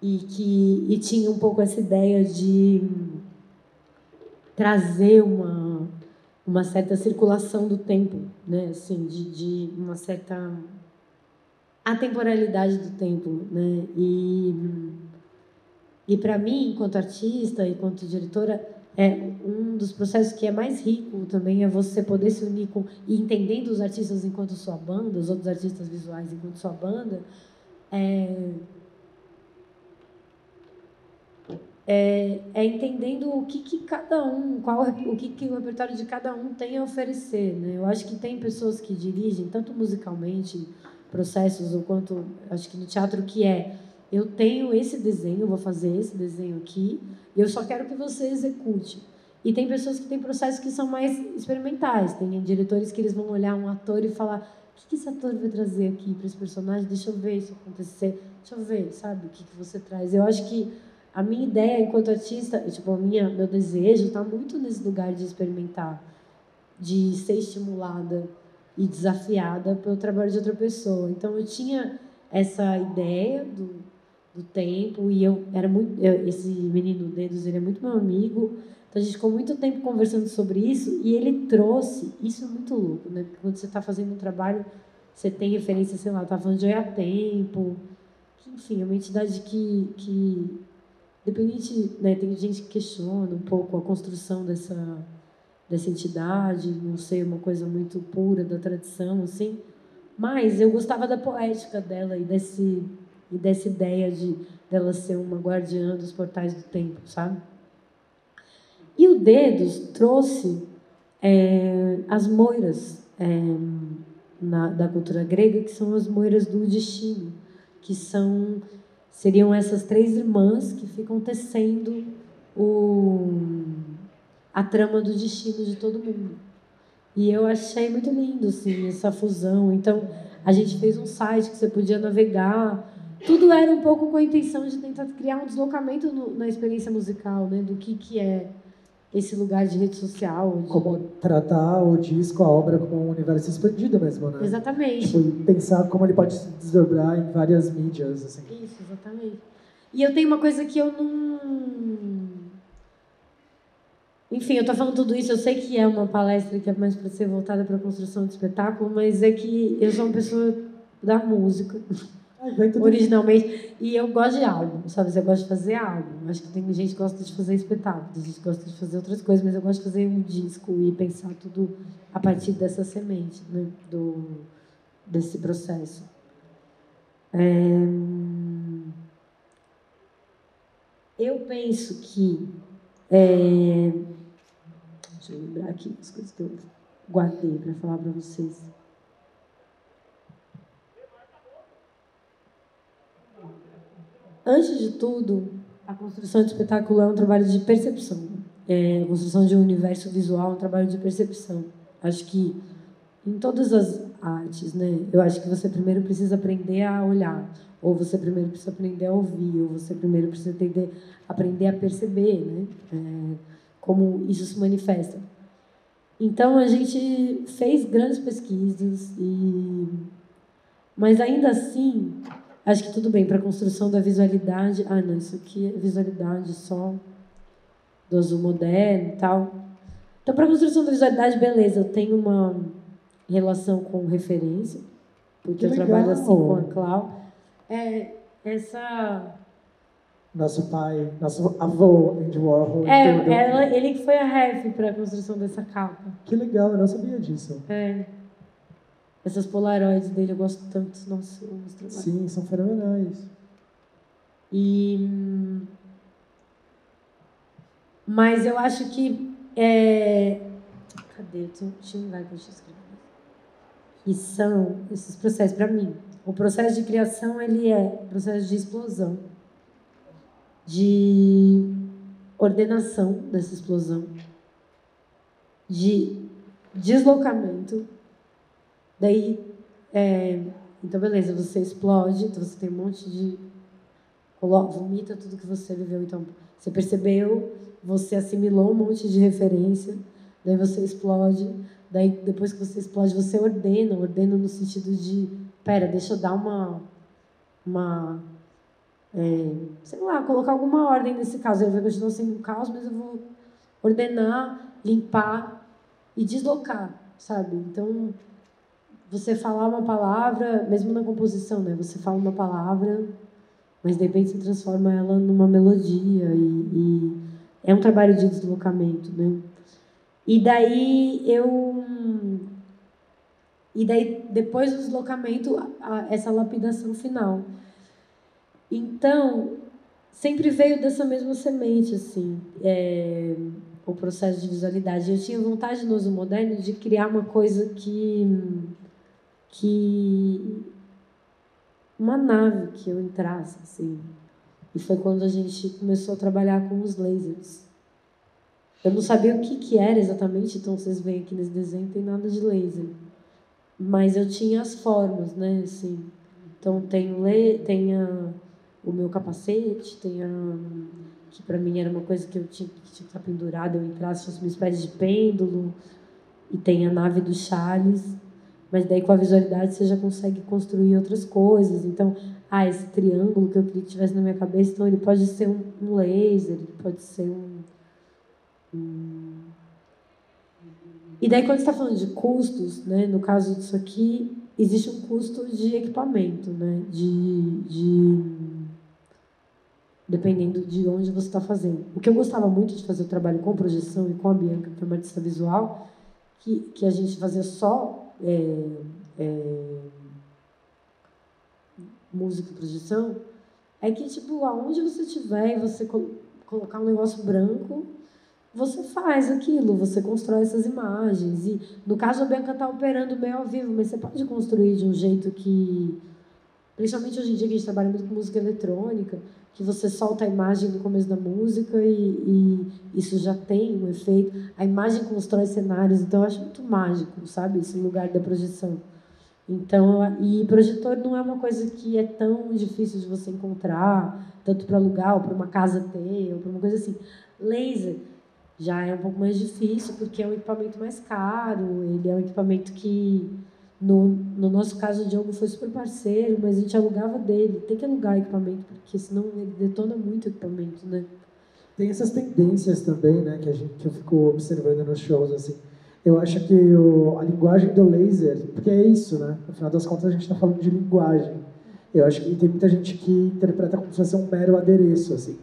Speaker 2: E tinha um pouco essa ideia de trazer uma certa circulação do tempo, né? Assim, de uma certa atemporalidade do tempo, né? E para mim, enquanto artista, enquanto diretora, um dos processos que é mais rico também é você poder se unir e entendendo os artistas enquanto sua banda, os outros artistas visuais enquanto sua banda, entendendo o que cada um, o que o repertório de cada um tem a oferecer, né? Eu acho que tem pessoas que dirigem, tanto musicalmente, processos, ou quanto, acho que no teatro, eu tenho esse desenho, eu vou fazer esse desenho aqui, e eu só quero que você execute. E tem pessoas que têm processos que são mais experimentais, tem diretores que eles vão olhar um ator e falar: o que esse ator vai trazer aqui para esse personagem? Deixa eu ver isso acontecer, deixa eu ver, sabe, o que você traz. Eu acho que a minha ideia enquanto artista, tipo, meu desejo está muito nesse lugar de experimentar, de ser estimulada e desafiada pelo trabalho de outra pessoa. Então eu tinha essa ideia do tempo e esse menino Dedos, ele é muito meu amigo. Então a gente ficou muito tempo conversando sobre isso e ele trouxe, isso é muito louco, né? Porque quando você está fazendo um trabalho, você tem referência, sei lá, tá falando de Oi a Tempo, que, enfim, é uma entidade que dependente, né, tem gente que questiona um pouco a construção dessa entidade, não sei, uma coisa muito pura da tradição, assim. Mas eu gostava da poética dela e dessa ideia dela ser uma guardiã dos portais do tempo, sabe? E o Dedos trouxe as moiras da cultura grega, que são as moiras do destino, que seriam essas 3 irmãs que ficam tecendo a trama do destino de todo mundo. E eu achei muito lindo, assim, essa fusão. Então, a gente fez um site que você podia navegar. Tudo era um pouco com a intenção de tentar criar um deslocamento na experiência musical, né? Do que é esse lugar de rede social.
Speaker 1: Como tratar o disco, a obra, como um universo expandido mesmo, né?
Speaker 2: Exatamente.
Speaker 1: Tipo, pensar como ele pode se desdobrar em várias mídias, assim.
Speaker 2: Isso, exatamente. E eu tenho uma coisa que eu não... Enfim, eu tô falando tudo isso, eu sei que é uma palestra que é mais para ser voltada para a construção de espetáculo, mas é que eu sou uma pessoa da música, originalmente, e eu gosto de álbum, sabe? Eu gosto de fazer álbum. Acho que tem gente que gosta de fazer espetáculo, tem gente que gosta de fazer outras coisas, mas eu gosto de fazer um disco e pensar tudo a partir dessa semente, né? Desse processo. Eu penso que... Deixa eu lembrar aqui as coisas que eu guardei para falar para vocês. Antes de tudo, a construção de espetáculo é um trabalho de percepção. A construção de um universo visual é um trabalho de percepção. Acho que em todas as artes, né? Eu acho que você primeiro precisa aprender a olhar, ou você primeiro precisa aprender a ouvir, ou você primeiro precisa aprender a perceber, né? Como isso se manifesta. Então a gente fez grandes pesquisas mas ainda assim, acho que tudo bem para a construção da visualidade. Ah, não, isso aqui é visualidade só do azul moderno e tal. Então, para a construção da visualidade, beleza, eu tenho uma relação com referência, porque eu trabalho assim com a Clau. essa...
Speaker 1: Nosso pai, nosso avô, Andy Warhol.
Speaker 2: Ele que foi a ref para a construção dessa capa.
Speaker 1: Que legal, eu não sabia disso.
Speaker 2: Essas polaroids dele eu gosto tanto. Nossa, eu amo os trabalhos.
Speaker 1: Sim, são fenomenais.
Speaker 2: Mas eu acho que... Cadê? Tinha um lugar que eu tinha escrito. E são esses processos, para mim. O processo de criação, ele é um processo de explosão, de ordenação dessa explosão, de deslocamento. Daí, então, beleza, você explode, então você tem um monte de... Vomita tudo que você viveu. Então, você percebeu, você assimilou um monte de referência, daí você explode. Daí, depois que você explode, você ordena no sentido de, deixa eu dar sei lá, colocar alguma ordem nesse caso. Ele vai continuar sendo um caos, mas eu vou ordenar, limpar e deslocar, sabe? Então, você falar uma palavra, mesmo na composição, né? Você fala uma palavra, mas de repente você transforma ela numa melodia e é um trabalho de deslocamento, né? E daí, depois do deslocamento, essa lapidação final. Então, sempre veio dessa mesma semente, assim, o processo de visualidade. Eu tinha vontade no Uso Moderno de criar uma coisa uma nave que eu entrasse, assim. E foi quando a gente começou a trabalhar com os lasers. Eu não sabia o que era exatamente, então vocês veem aqui nesse desenho, não tem nada de laser. Mas eu tinha as formas, né, assim. Então tem o meu capacete, que para mim era uma coisa que tinha que estar pendurada, eu entrasse, fosse uma espécie de pêndulo. E tem a nave do Charles. Mas daí com a visualidade você já consegue construir outras coisas. Então, esse triângulo que eu queria que tivesse na minha cabeça, então ele pode ser um laser, ele pode ser E daí, quando você está falando de custos, né, no caso disso aqui, existe um custo de equipamento, né, dependendo de onde você está fazendo. O que eu gostava muito de fazer o trabalho com projeção e com a Bianca, que é uma artista visual, que a gente fazia só música e projeção, é que, tipo, aonde você estiver e você colocar um negócio branco, você faz aquilo, você constrói essas imagens. E, no caso, a Bianca está operando meio ao vivo, mas você pode construir de um jeito que... Principalmente hoje em dia, que a gente trabalha muito com música eletrônica, que você solta a imagem no começo da música e isso já tem um efeito. A imagem constrói cenários, então eu acho muito mágico, sabe? Esse lugar da projeção. Então, e projetor não é uma coisa que é tão difícil de você encontrar, tanto para alugar, ou para uma casa ter, ou para uma coisa assim. Laser já é um pouco mais difícil, porque é um equipamento mais caro, ele é um equipamento que, no nosso caso, o Diogo foi super parceiro, mas a gente alugava dele. Tem que alugar equipamento, porque senão ele detona muito o equipamento, né?
Speaker 1: Tem essas tendências também, né, que eu fico observando nos shows, assim. Eu acho que a linguagem do laser, porque é isso, né? No final das contas, a gente está falando de linguagem. Eu acho que tem muita gente que interpreta como se fosse um mero adereço, assim.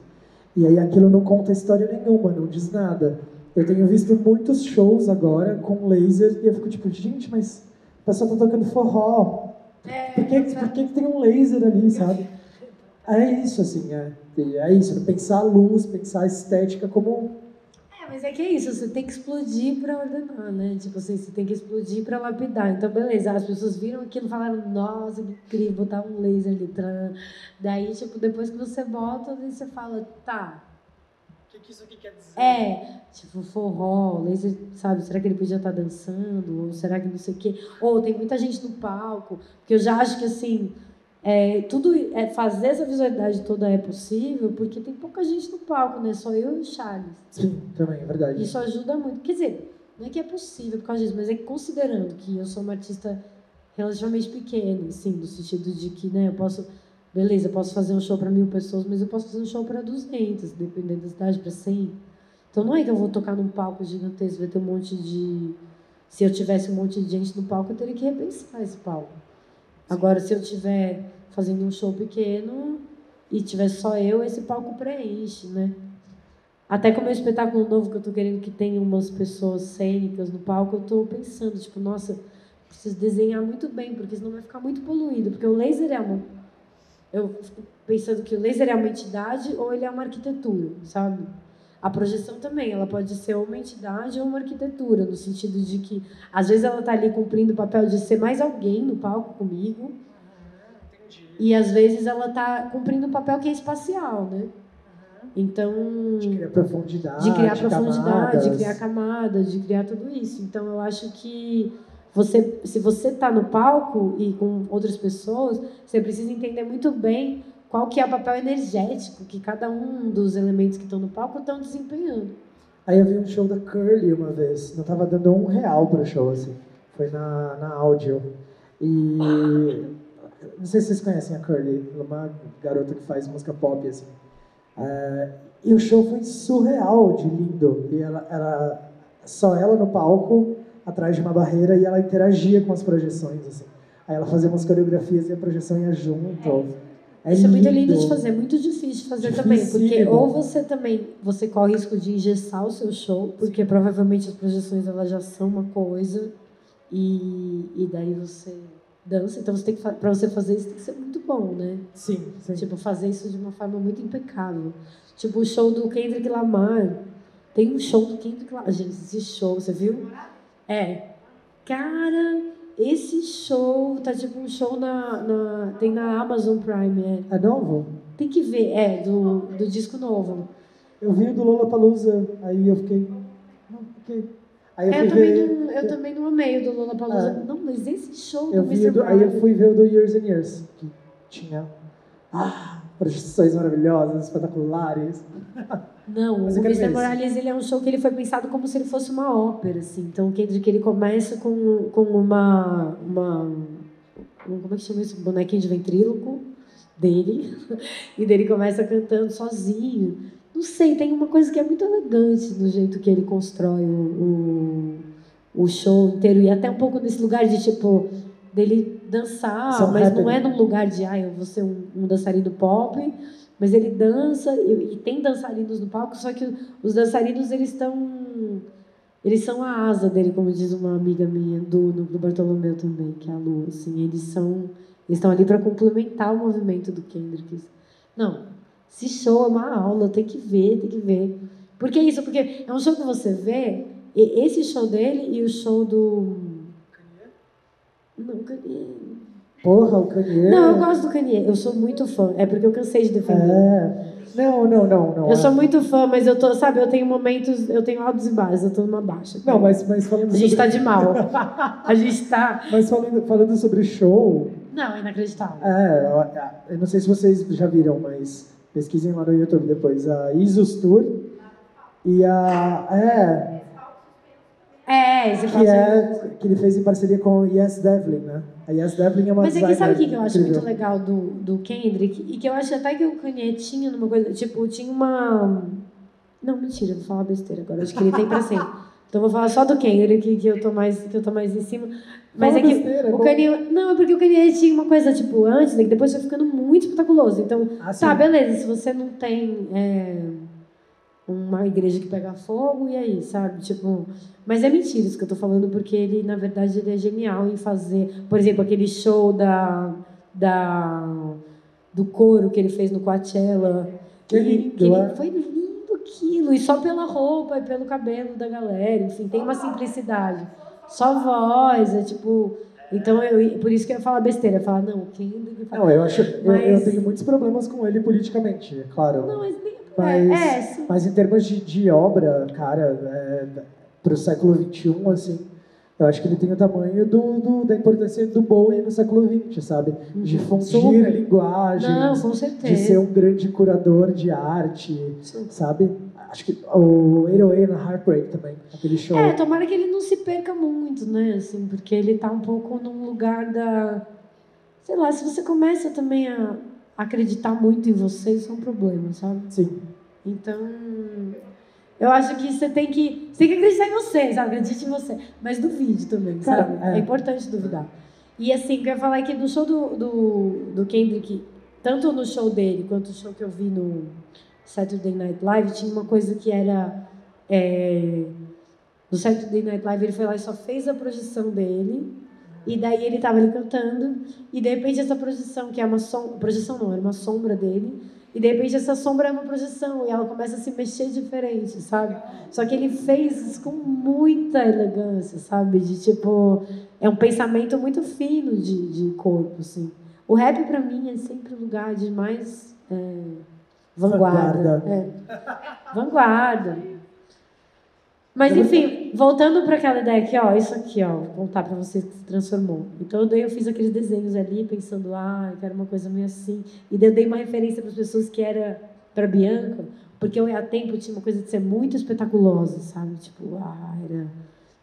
Speaker 1: E aí aquilo não conta história nenhuma, não diz nada. Eu tenho visto muitos shows agora com laser e eu fico tipo, gente, mas o pessoal tá tocando forró. Por que tem um laser ali, sabe? É isso, assim, é isso. Pensar a luz, pensar a estética como...
Speaker 2: Mas é que é isso, você tem que explodir para ordenar, né? Tipo assim, você tem que explodir para lapidar. Então, beleza, as pessoas viram aquilo e falaram, nossa, que incrível, botar um laser ali. Daí, tipo, depois que você bota, daí você fala, tá.
Speaker 1: O que isso aqui quer dizer?
Speaker 2: Tipo, forró, laser, sabe? Será que ele podia estar dançando? Ou será que não sei o quê? Ou tem muita gente no palco, porque eu já acho que, assim... fazer essa visualidade toda é possível porque tem pouca gente no palco, né? Só eu e o Charles.
Speaker 1: Sim, também, é verdade.
Speaker 2: Isso ajuda muito. Quer dizer, não é que é possível por causa disso, mas é que considerando que eu sou uma artista relativamente pequena, assim, no sentido de que, né, eu posso fazer um show para 1.000 pessoas, mas eu posso fazer um show para 200, dependendo da cidade, para 100. Então não é que eu vou tocar num palco gigantesco, vai ter um monte de... Se eu tivesse um monte de gente no palco, eu teria que repensar esse palco. Agora, se eu estiver fazendo um show pequeno e tiver só eu, esse palco preenche, né? Até com o meu espetáculo novo que eu tô querendo que tenha umas pessoas cênicas no palco, eu tô pensando, tipo, nossa, preciso desenhar muito bem, porque senão vai ficar muito poluído. Porque o laser é uma... Eu fico pensando que o laser é uma entidade ou ele é uma arquitetura, sabe? A projeção também, ela pode ser uma entidade ou uma arquitetura, no sentido de que, às vezes, ela tá ali cumprindo o papel de ser mais alguém no palco comigo, e, às vezes, ela tá cumprindo um papel que é espacial, né? Então...
Speaker 1: De criar profundidade,
Speaker 2: de criar profundidade,
Speaker 1: camadas.
Speaker 2: de criar camadas, de criar tudo isso. Então, eu acho que você, se você está no palco e com outras pessoas, você precisa entender muito bem qual que é o papel energético que cada um dos elementos que estão no palco estão desempenhando.
Speaker 1: Aí eu vi um show da Curly uma vez, não tava dando R$1 pro show, assim. Foi na áudio. E não sei se vocês conhecem a Curly, ela é uma garota que faz música pop, assim. E o show foi surreal de lindo. E só ela no palco, atrás de uma barreira, e ela interagia com as projeções, assim. Aí ela fazia umas coreografias e a projeção ia junto.
Speaker 2: Isso é muito lindo de fazer, muito difícil de fazer também, porque ou você corre o risco de engessar o seu show, porque provavelmente as projeções elas já são uma coisa, e daí você dança, então para você fazer isso tem que ser muito bom, né?
Speaker 1: Sim.
Speaker 2: Tipo, fazer isso de uma forma muito impecável. Tipo, o show do Kendrick Lamar. Tem um show do Kendrick Lamar. Gente, esse show, você viu? Cara, esse show tá tipo um show tem na Amazon Prime.
Speaker 1: É novo?
Speaker 2: Tem que ver, do disco novo.
Speaker 1: Eu vi o do Lollapalooza, aí eu fiquei... Aí
Speaker 2: eu também não amei o do Lollapalooza. Não, mas esse show do Mr. Brown...
Speaker 1: Aí eu fui ver o do Years and Years, que tinha projeções maravilhosas, espetaculares.
Speaker 2: Não, o Mr. Morales, ele é um show que ele foi pensado como se ele fosse uma ópera, assim. Então, o Kendrick, ele começa com uma como é que chama isso? Um bonequinho de ventríloco dele. E dele começa cantando sozinho. Não sei, tem uma coisa que é muito elegante no jeito que ele constrói o show inteiro. E até um pouco nesse lugar de, tipo, dele dançar, mas não é num lugar de, eu vou ser um dançarino pop, mas ele dança, e tem dançarinos no palco, só que os dançarinos, eles são a asa dele, como diz uma amiga minha, do Bartolomeu também, que é a Lu, assim, eles estão ali para complementar o movimento do Kendrick. Não, esse show é uma aula, tem que ver. Por que isso? Porque é um show que você vê, esse show dele e o show do... Não, o Kanye.
Speaker 1: Porra, o Kanye.
Speaker 2: Não, eu gosto do Kanye. Eu sou muito fã. É porque eu cansei de defender.
Speaker 1: Não.
Speaker 2: Eu sou muito fã, mas eu tenho momentos, eu tenho altos e baixos, eu tô numa baixa.
Speaker 1: Não, mas falando
Speaker 2: A gente tá de mal. A gente tá...
Speaker 1: Mas falando sobre show...
Speaker 2: Não, é inacreditável.
Speaker 1: Eu não sei se vocês já viram, mas pesquisem lá no YouTube depois. A Isus Tour e que ele fez em parceria com a Yes Devlin, né? A Yes Devlin é uma designer.
Speaker 2: Mas sabe o que eu acho muito legal do Kendrick? E que eu acho até que o Kanye tinha numa coisa... Tipo, tinha uma... Não, mentira, vou falar besteira agora. Acho que ele tem pra sempre. Então vou falar só do Kendrick, que eu tô mais em cima. Mas
Speaker 1: fala
Speaker 2: é que
Speaker 1: besteira,
Speaker 2: o Kanye... Não, é porque o Kanye tinha uma coisa, tipo, antes, né, que depois foi ficando muito espetaculoso. Então, beleza, se você não tem... uma igreja que pega fogo, e aí, sabe? Tipo, mas é mentira isso que eu tô falando, porque ele, na verdade, ele é genial em fazer, por exemplo, aquele show do coro que ele fez no Coachella. Foi lindo aquilo, e só pela roupa e pelo cabelo da galera, enfim, tem uma simplicidade. Só voz, tipo... Então, por isso que eu ia falar besteira, falar, não, Kendrick...
Speaker 1: Não, eu tenho muitos problemas com ele politicamente, é claro.
Speaker 2: Não,
Speaker 1: mas em termos de obra, cara, para o século XXI, assim, eu acho que ele tem o tamanho da importância do Bowie no século XX, sabe? De fundir linguagens,
Speaker 2: não, com certeza.
Speaker 1: De ser um grande curador de arte, sabe? Acho que o 808 na Heartbreak também, aquele show.
Speaker 2: Tomara que ele não se perca muito, né? Assim, porque ele tá um pouco num lugar da... Sei lá, se você começa também a acreditar muito em você, isso é um problema, sabe?
Speaker 1: Sim.
Speaker 2: Então, eu acho que você tem que acreditar em você, sabe? Acredite em você. Mas duvide também, sabe? É importante duvidar. E assim, o que eu ia falar é que no show do Kendrick, tanto no show dele quanto no show que eu vi no Saturday Night Live, tinha uma coisa que era... no Saturday Night Live ele foi lá e só fez a projeção dele, e daí ele tava ali cantando, e de repente essa projeção, que é uma sombra... Projeção não, era uma sombra dele, e de repente essa sombra é uma projeção, e ela começa a se mexer diferente, sabe? Só que ele fez isso com muita elegância, sabe? De tipo... É um pensamento muito fino de corpo, assim. O rap, pra mim, é sempre um lugar de mais vanguarda. Vanguarda. Mas, enfim, voltando para aquela ideia aqui, ó, isso aqui, ó, vou contar para vocês que se transformou. Então, daí eu fiz aqueles desenhos ali, pensando, eu quero uma coisa meio assim. E daí eu dei uma referência para as pessoas que era para Bianca, porque eu, há tempo, tinha uma coisa de ser muito espetaculosa, sabe? Tipo, era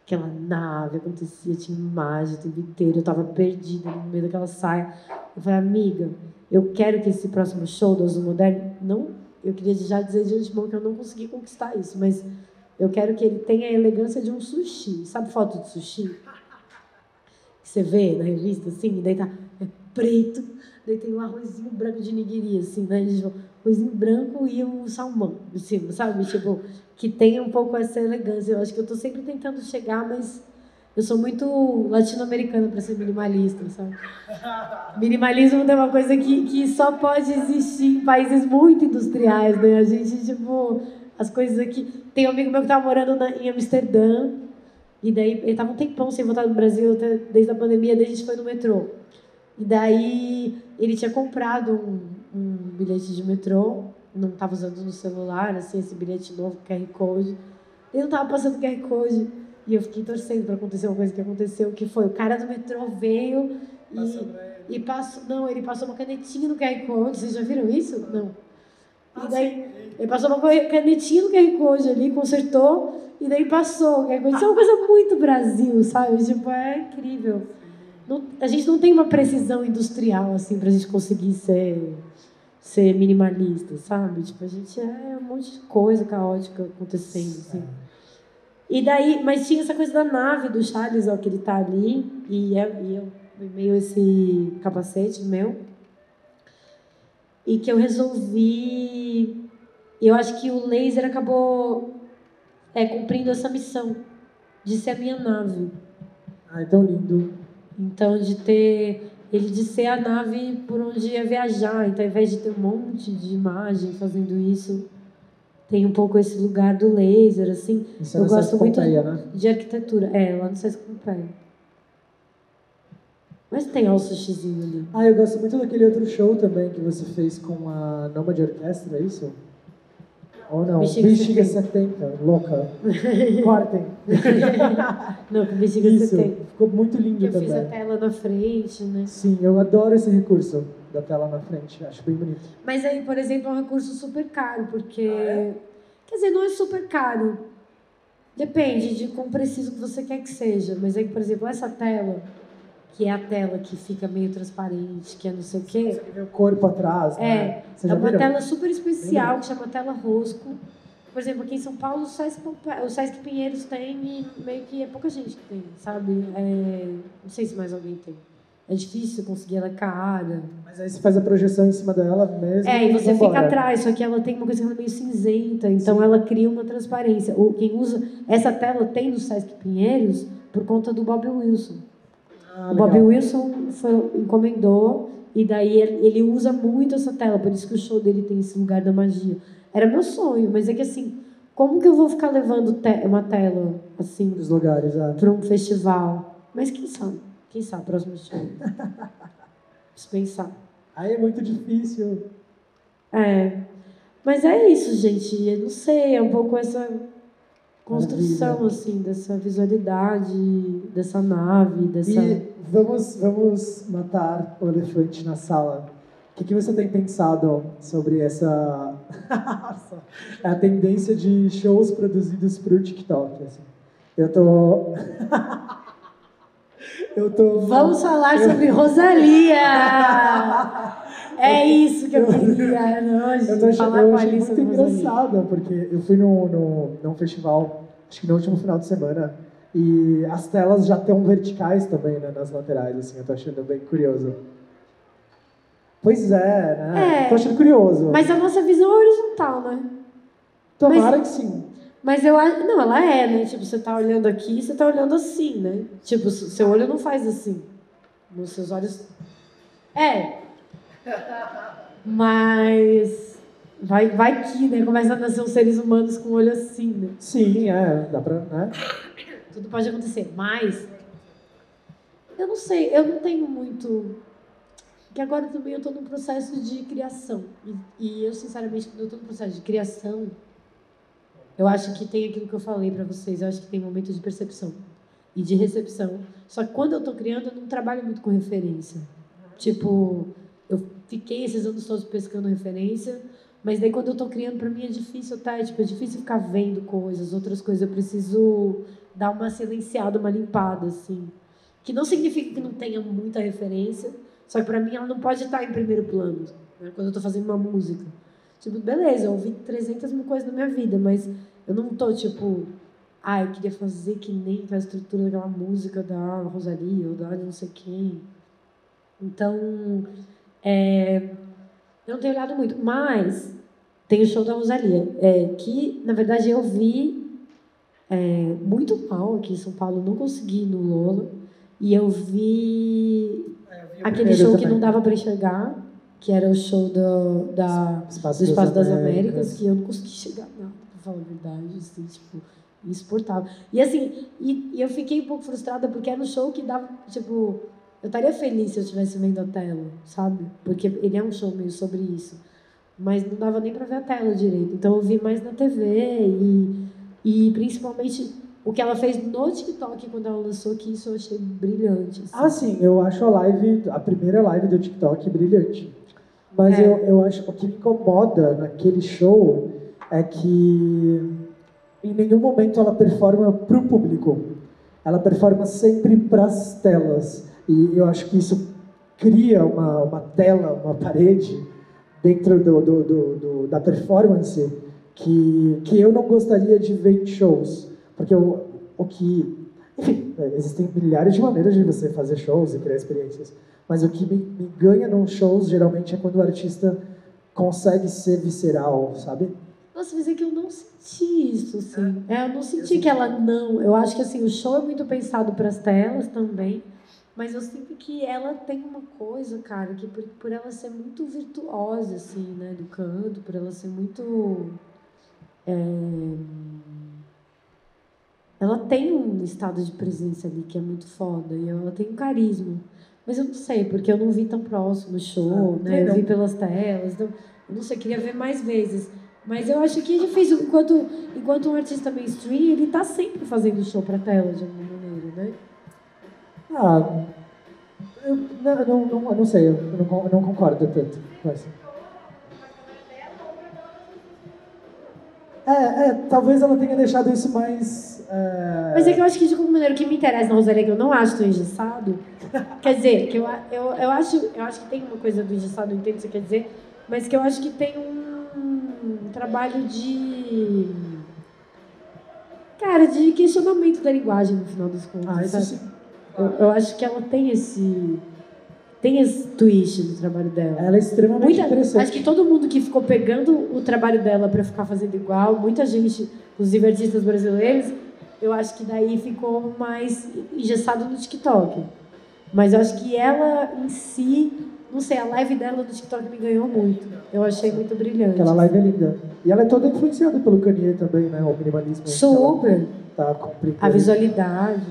Speaker 2: aquela nave, acontecia, tinha imagem o tempo inteiro, eu estava perdida no meio daquela saia. Eu falei, amiga, eu quero que esse próximo show do Azul Moderno, não, eu queria já dizer de antemão que eu não consegui conquistar isso, mas eu quero que ele tenha a elegância de um sushi. Sabe foto de sushi? Que você vê na revista, assim, daí tá preto, daí tem um arrozinho branco de nigiri, assim, né? Arrozinho branco e um salmão em cima, sabe? Tipo, que tenha um pouco essa elegância. Eu acho que eu tô sempre tentando chegar, mas eu sou muito latino-americana para ser minimalista, sabe? Minimalismo é uma coisa que só pode existir em países muito industriais, né? A gente, tipo... As coisas aqui... Tem um amigo meu que estava morando em Amsterdã, e daí ele estava um tempão sem voltar no Brasil, desde a pandemia, daí a gente foi no metrô. E daí ele tinha comprado um bilhete de metrô, não estava usando no celular, assim, esse bilhete novo, QR Code. Ele não estava passando QR Code, e eu fiquei torcendo para acontecer uma coisa que aconteceu, que foi o cara do metrô veio e passou... Não, ele passou uma canetinha no QR Code, vocês já viram isso? Não. E daí, ele passou uma canetinha no QR Code ali, consertou, e daí passou o QR Code. Isso é uma coisa muito Brasil, sabe? Tipo, é incrível. Não, a gente não tem uma precisão industrial, assim, pra gente conseguir ser minimalista, sabe? Tipo, a gente é um monte de coisa caótica acontecendo, assim. E daí, mas tinha essa coisa da nave do Charles, ó, que ele tá ali, e eu meio esse capacete meu. E que eu resolvi... Eu acho que o laser acabou cumprindo essa missão de ser a minha nave.
Speaker 1: Ai, tão lindo.
Speaker 2: Então, de ser a nave por onde ia viajar. Então, ao invés de ter um monte de imagem fazendo isso, tem um pouco esse lugar do laser, assim.
Speaker 1: Isso
Speaker 2: eu gosto muito
Speaker 1: né?
Speaker 2: de arquitetura. Lá no Sesc Pompeia. Mas tem o sushizinho ali.
Speaker 1: Eu gosto muito daquele outro show também que você fez com a Nômade Orquestra, é isso? Ou não? Bexiga 70, louca. Cortem.
Speaker 2: Não, com Bexiga 70.
Speaker 1: Ficou muito lindo
Speaker 2: que eu
Speaker 1: também.
Speaker 2: Fiz a tela na frente, né?
Speaker 1: Sim, eu adoro esse recurso da tela na frente, acho bem bonito.
Speaker 2: Mas aí, por exemplo, é um recurso super caro, porque... Quer dizer, não é super caro. Depende de quão preciso que você quer que seja. Mas aí, por exemplo, essa tela... que é a tela que fica meio transparente, que é não sei o quê.
Speaker 1: Você vê o corpo atrás, né?
Speaker 2: É uma tela super especial, que chama tela rosco. Por exemplo, aqui em São Paulo, o Sesc Pinheiros tem e meio que é pouca gente que tem, sabe? Não sei se mais alguém tem. É difícil conseguir, ela é cara.
Speaker 1: Mas aí você faz a projeção em cima dela mesmo.
Speaker 2: E você fica atrás, só que ela tem uma coisa que ela é meio cinzenta, então ela cria uma transparência. Quem usa essa tela tem no Sesc Pinheiros por conta do Bob Wilson. O Bob Wilson encomendou e daí ele usa muito essa tela, por isso que o show dele tem esse lugar da magia. Era meu sonho, mas é que assim, como que eu vou ficar levando uma tela assim
Speaker 1: dos lugares
Speaker 2: para um festival? Mas quem sabe, próximo show. Preciso pensar.
Speaker 1: Aí é muito difícil.
Speaker 2: Mas é isso, gente. Eu não sei, é um pouco essa construção, assim, dessa visualidade, dessa nave, dessa...
Speaker 1: E vamos matar o elefante na sala. O que você tem pensado sobre essa a tendência de shows produzidos para o TikTok? Assim? Eu tô...
Speaker 2: Vamos falar sobre Rosalía! É isso que eu queria hoje.
Speaker 1: Eu achei muito engraçada, porque eu fui num festival, acho que no último final de semana, E as telas já estão verticais também, né, nas laterais, assim, eu tô achando bem curioso. Pois é, né? Tô achando curioso.
Speaker 2: Mas a nossa visão é horizontal, né?
Speaker 1: Tomara que sim.
Speaker 2: Mas eu acho... Não, ela é, né? Tipo, você tá olhando aqui, você tá olhando assim, né? Tipo, seu olho não faz assim. Nos seus olhos... Mas... Vai que, né? Começa a nascer uns seres humanos com o olho assim, né?
Speaker 1: Sim, dá pra... Né?
Speaker 2: Tudo pode acontecer, mas... Eu não sei, eu não tenho muito... Porque agora também eu tô num processo de criação. E eu, sinceramente, quando eu tô no processo de criação... Eu acho que tem aquilo que eu falei pra vocês. Eu acho que tem momento de percepção e de recepção. Só que quando eu tô criando, eu não trabalho muito com referência. Tipo, eu fiquei esses anos todos pescando referência, mas daí quando eu tô criando, pra mim é difícil, tá? Tipo, é difícil ficar vendo coisas, outras coisas. Eu preciso dar uma silenciada, uma limpada, assim. Que não significa que não tenha muita referência, só que pra mim ela não pode estar em primeiro plano, né? Quando eu tô fazendo uma música. Tipo, beleza, eu ouvi 300 mil coisas na minha vida, mas eu não tô, tipo... eu queria fazer que nem aquela estrutura daquela música da Rosalia ou da não sei quem. Então, eu não tenho olhado muito. Mas tem o show da Rosalia, que, na verdade, eu vi muito mal aqui em São Paulo. Não consegui ir no Lola. E eu vi aquele show que não dava para enxergar, que era o show do Espaço das Américas, que eu não consegui chegar nada, pra falar a verdade, assim, tipo, insuportável. E assim, e eu fiquei um pouco frustrada porque era um show que dava, tipo, eu estaria feliz se eu estivesse vendo a tela, sabe? Porque ele é um show meio sobre isso. Mas não dava nem pra ver a tela direito. Então eu vi mais na TV e principalmente o que ela fez no TikTok quando ela lançou, que isso eu achei brilhante. Assim.
Speaker 1: Sim, eu acho a primeira live do TikTok brilhante. Mas eu acho que o que me incomoda naquele show é que em nenhum momento ela performa para o público. Ela performa sempre para as telas. E eu acho que isso cria uma tela, uma parede dentro da performance que eu não gostaria de ver em shows. Porque enfim, existem milhares de maneiras de você fazer shows e criar experiências. Mas o que me ganha num shows, geralmente, é quando o artista consegue ser visceral, sabe?
Speaker 2: Nossa, mas é que eu não senti isso, assim. Eu não senti que ela não... Eu acho que, assim, o show é muito pensado para as telas também, mas eu sinto que ela tem uma coisa, cara, que por ela ser muito virtuosa, assim, né, do canto, por ela ser muito... Ela tem um estado de presença ali que é muito foda, e ela tem um carisma. Mas eu não sei, porque eu não vi tão próximo o show, né? Eu vi pelas telas, então, eu não sei, queria ver mais vezes. Mas eu acho que é difícil, enquanto um artista mainstream, ele tá sempre fazendo show pra tela, de alguma maneira, né?
Speaker 1: Eu não sei, eu não concordo tanto com isso. Talvez ela tenha deixado isso mais...
Speaker 2: Mas é que eu acho que, de alguma maneira, o que me interessa na Rosalia, que eu não acho tão engessado, quer dizer, que eu acho que tem uma coisa do engessado, eu entendo o que você quer dizer, mas que eu acho que tem um trabalho de questionamento da linguagem, no final das contas,
Speaker 1: isso sim.
Speaker 2: Eu acho que ela tem esse twist no trabalho dela.
Speaker 1: Ela é extremamente interessante.
Speaker 2: Acho que todo mundo que ficou pegando o trabalho dela para ficar fazendo igual, muita gente, inclusive artistas brasileiros, eu acho que daí ficou mais engessado no TikTok. Mas eu acho que ela em si, não sei, a live dela no TikTok me ganhou muito. Eu achei muito brilhante.
Speaker 1: Aquela live é linda. E ela é toda influenciada pelo Kanye também, né? O minimalismo.
Speaker 2: Super.
Speaker 1: Tá cumprindo.
Speaker 2: A visualidade.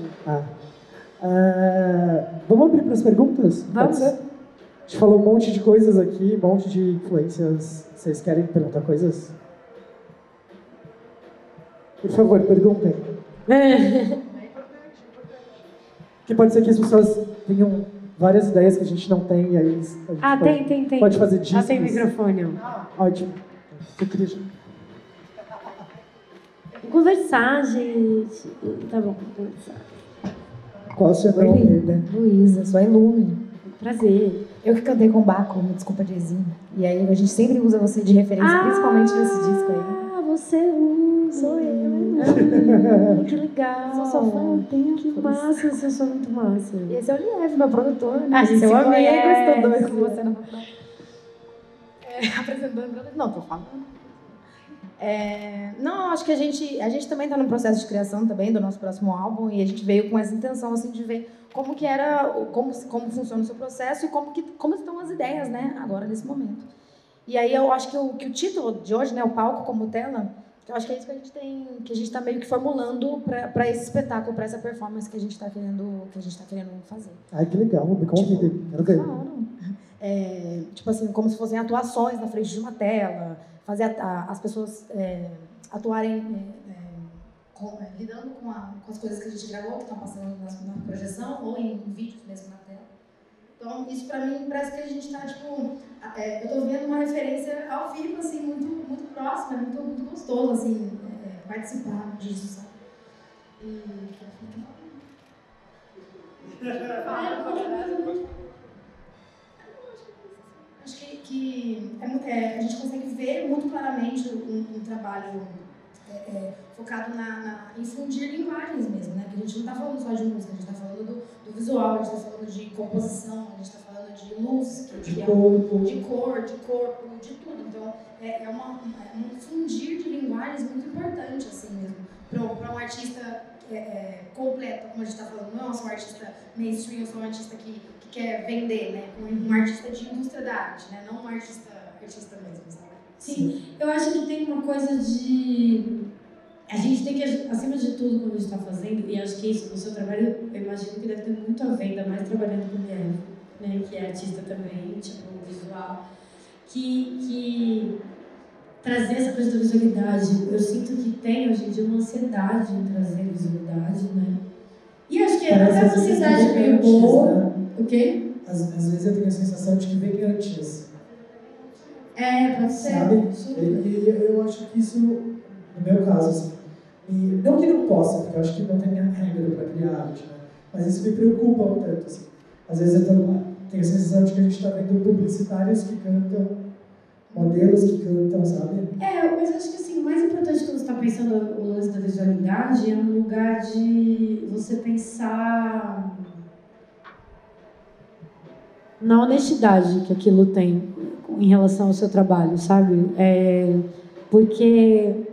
Speaker 1: Vamos abrir para as perguntas?
Speaker 2: Vamos.
Speaker 1: Pode ser? A gente falou um monte de coisas aqui, um monte de influências. Vocês querem perguntar coisas? Por favor, perguntem. Que pode ser que as pessoas tenham várias ideias que a gente não tem, e aí a gente
Speaker 2: tem.
Speaker 1: Pode fazer discos.
Speaker 2: Tem microfone.
Speaker 1: Ótimo. Eu queria...
Speaker 2: Conversar, gente. Tá bom, conversar.
Speaker 1: Qual o seu nome?
Speaker 3: Oi, linda. Luísa, sou a Ilume.
Speaker 2: Prazer.
Speaker 3: Eu que cantei com o Baco, me desculpa, Jezinho. E aí a gente sempre usa você de referência, principalmente nesse disco aí.
Speaker 2: você,
Speaker 3: Sou eu.
Speaker 2: Ai, que legal.
Speaker 3: Sou sua fã há um tempo.
Speaker 2: Que massa, você sou muito massa.
Speaker 3: E esse é o Lieve, meu produtor, né?
Speaker 2: A gente
Speaker 3: Seu
Speaker 2: se
Speaker 3: amigo,
Speaker 2: conhece.
Speaker 3: estou doido com você na faculdade. Apresentando, não, tô falando. Não, acho que a gente também está no processo de criação também do nosso próximo álbum e a gente veio com essa intenção assim de ver como que era, como funciona o seu processo e como estão as ideias, né, agora nesse momento. E aí eu acho que o título de hoje, né, o palco como tela, eu acho que é isso que a gente está meio que formulando para esse espetáculo, para essa performance que a gente está querendo fazer.
Speaker 1: Ai, que legal, me convide, quero ver.
Speaker 3: Claro. Tipo assim, como se fossem atuações na frente de uma tela, fazer as pessoas atuarem lidando com as coisas que a gente gravou, que estão passando na projeção, ou em vídeos mesmo na tela. Então, isso pra mim parece que a gente está, tipo, eu tô vendo uma referência ao vivo, assim, muito, muito próxima, muito, muito gostoso, assim, participar disso, sabe? Acho que a gente consegue ver muito claramente um trabalho focado em infundir linguagens mesmo, né? Porque a gente não está falando só de música, a gente está falando do visual, a gente está falando de composição, a gente está falando de luz, de cor, de corpo, de tudo. Então, é um fundir de linguagens muito importante, assim mesmo, para um artista completo, como a gente está falando. Não é só um artista mainstream, eu sou um artista que quer vender, né? Um artista de indústria da arte, né? Não um artista mesmo, sabe?
Speaker 2: Sim, eu acho que tem uma coisa de... A gente tem que, acima de tudo, quando a gente está fazendo, e acho que isso, no seu trabalho, eu imagino que deve ter muito a ver, ainda mais trabalhando com mulher, né? Que é artista também, tipo, visual, que trazer essa coisa da visualidade, eu sinto que tem, hoje em dia, uma ansiedade em trazer visualidade, né? E acho que é uma ansiedade meio boa.
Speaker 1: Né?
Speaker 2: O quê?
Speaker 1: Às vezes eu tenho a sensação de que vem antes.
Speaker 2: Pode ser.
Speaker 1: Sabe? E eu acho que isso, no meu caso, assim, não que não possa, porque eu acho que não tem regra para criar arte, né? Mas isso me preocupa um tanto, assim. Às vezes eu tenho a sensação de que a gente está vendo publicitários que cantam, modelos que cantam, sabe?
Speaker 2: Mas acho que assim, o mais importante quando você está pensando o lance da visualidade é um lugar de você pensar na honestidade que aquilo tem em relação ao seu trabalho, sabe? Porque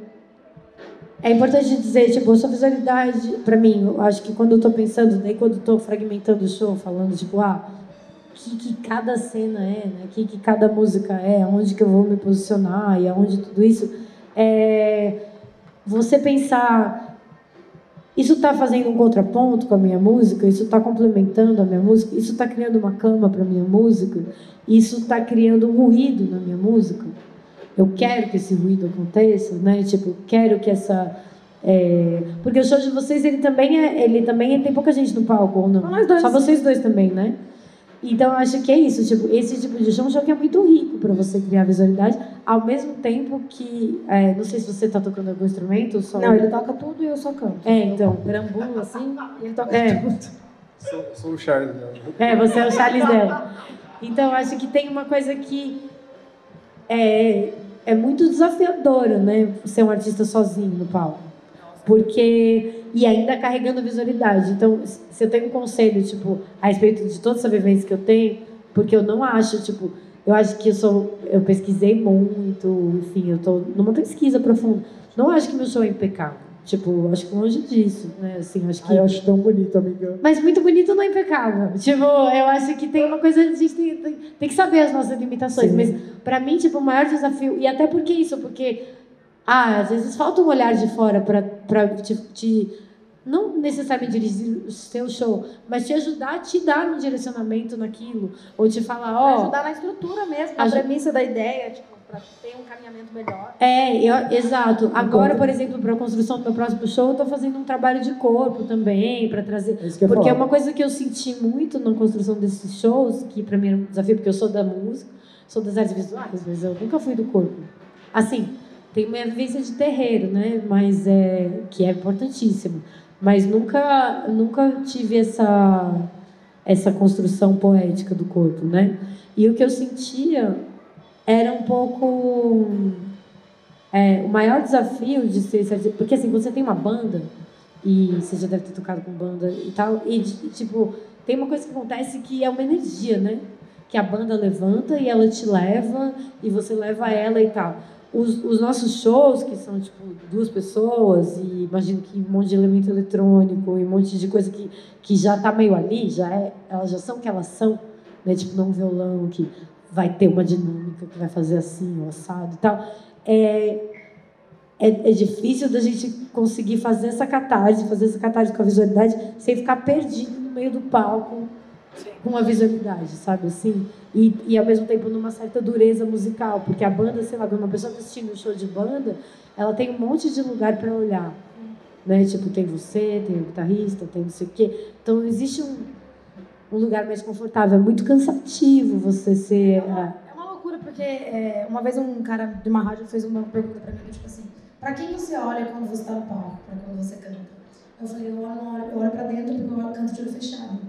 Speaker 2: é importante dizer, tipo, a sua visualidade, pra mim, eu acho que quando eu tô pensando, daí quando eu tô fragmentando o show, falando, tipo, o que cada cena né? Que cada música aonde que eu vou me posicionar e aonde tudo isso, você pensar, isso está fazendo um contraponto com a minha música, isso está complementando a minha música, isso está criando uma cama para a minha música, isso está criando um ruído na minha música. Eu quero que esse ruído aconteça, né? Tipo, quero que essa... Porque o show de vocês, ele também tem pouca gente no palco, ou não?
Speaker 3: Nós dois.
Speaker 2: Só vocês dois também, né? Então, eu acho que é isso. Tipo, esse tipo de show é um show que é muito rico para você criar visualidade, ao mesmo tempo que... não sei se você está tocando algum instrumento ou só...
Speaker 3: Não, ele toca tudo e eu só canto.
Speaker 2: Então.
Speaker 3: Eu perambulo, assim, e ele toca tudo.
Speaker 4: Sou o Charles dela.
Speaker 2: Você é o Charles dela. Então, eu acho que tem uma coisa que é muito desafiadora, né? Ser um artista sozinho no palco. Porque... E ainda carregando a visualidade. Então, se eu tenho um conselho, tipo, a respeito de toda essa vivência que eu tenho, porque eu não acho, tipo... Eu acho que eu pesquisei muito, enfim, eu tô numa pesquisa profunda. Não acho que meu show é impecável. Tipo, acho que longe disso, né? Assim, acho que...
Speaker 1: Eu acho tão bonito, amiga.
Speaker 2: Mas muito bonito não é impecável. Tipo, eu acho que tem uma coisa... A gente tem que saber as nossas limitações. Sim. Mas, pra mim, tipo, o maior desafio... E até porque isso, porque... às vezes falta um olhar de fora pra te não necessariamente dirigir o seu show, mas te ajudar a te dar um direcionamento naquilo. Ou te falar,
Speaker 3: ajudar na estrutura mesmo, na premissa da ideia, tipo, para ter um caminhamento melhor.
Speaker 2: Exato. Agora, por exemplo, para a construção do meu próximo show, eu estou fazendo um trabalho de corpo também, para trazer... Porque é uma coisa que eu senti muito na construção desses shows, que para mim era um desafio, porque eu sou da música, sou das artes visuais, mas eu nunca fui do corpo. Assim, tem minha vivência de terreiro, né? Mas que é importantíssimo. Mas nunca tive essa construção poética do corpo, né? E o que eu sentia era um pouco o maior desafio de ser... Porque, assim, quando você tem uma banda, e você já deve ter tocado com banda e tal, e, tipo, tem uma coisa que acontece que é uma energia, né? Que a banda levanta e ela te leva, e você leva ela e tal. Os nossos shows, que são, tipo, 2 pessoas, e imagino que um monte de elemento eletrônico, e um monte de coisa que já tá meio ali, elas já são o que elas são, né? Tipo, não um violão que vai ter uma dinâmica, que vai fazer assim, o assado e tal. É difícil da gente conseguir fazer essa catarse com a visualidade, sem ficar perdido no meio do palco com a visualidade, sabe, assim? E ao mesmo tempo numa certa dureza musical, porque a banda, sei lá, quando uma pessoa está assistindo um show de banda, ela tem um monte de lugar para olhar, né? Tipo, tem você, tem o guitarrista, tem não sei o quê. Então, não existe um lugar mais confortável. É muito cansativo você ser...
Speaker 3: É uma loucura, porque uma vez um cara de uma rádio fez uma pergunta para mim, tipo assim, para quem você olha quando você está no palco, para quando você canta? Eu falei, eu olho para dentro porque eu canto de olho fechado.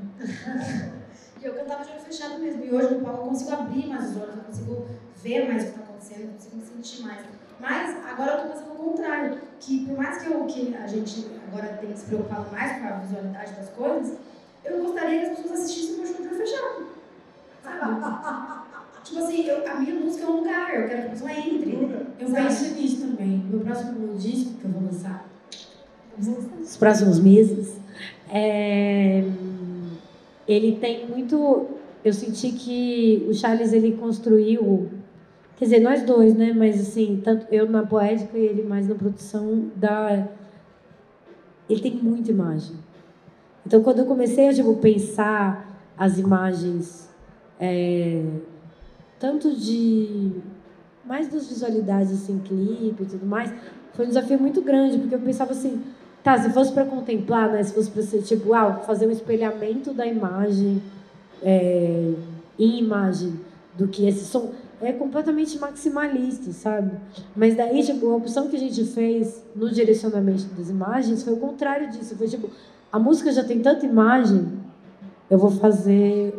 Speaker 3: E eu cantava de olho fechado mesmo. E hoje no palco eu consigo abrir mais os olhos, eu consigo ver mais o que está acontecendo, eu consigo me sentir mais. Mas agora eu estou pensando o contrário, que por mais que a gente agora tenha se preocupado mais com a visualidade das coisas, eu gostaria que as pessoas assistissem o meu show de olho fechado. Sabe? Tipo assim, a minha música é um lugar, eu quero que a pessoa entre.
Speaker 2: Eu penso nisso também. Meu próximo disco que eu vou lançar nos próximos meses, ele tem muito... Eu senti que o Charles, ele construiu... Quer dizer, nós dois, né? Mas, assim, tanto eu na poética e ele mais na produção Ele tem muita imagem. Então, quando eu comecei a, tipo, pensar as imagens... tanto mais das visualidades, assim, clipe e tudo mais, foi um desafio muito grande, porque eu pensava assim, tá, se fosse para contemplar, né, se fosse para ser, tipo, fazer um espelhamento da imagem, em imagem, do que esse som, é completamente maximalista, sabe? Mas daí, tipo, a opção que a gente fez no direcionamento das imagens foi o contrário disso, foi tipo, a música já tem tanta imagem, eu vou fazer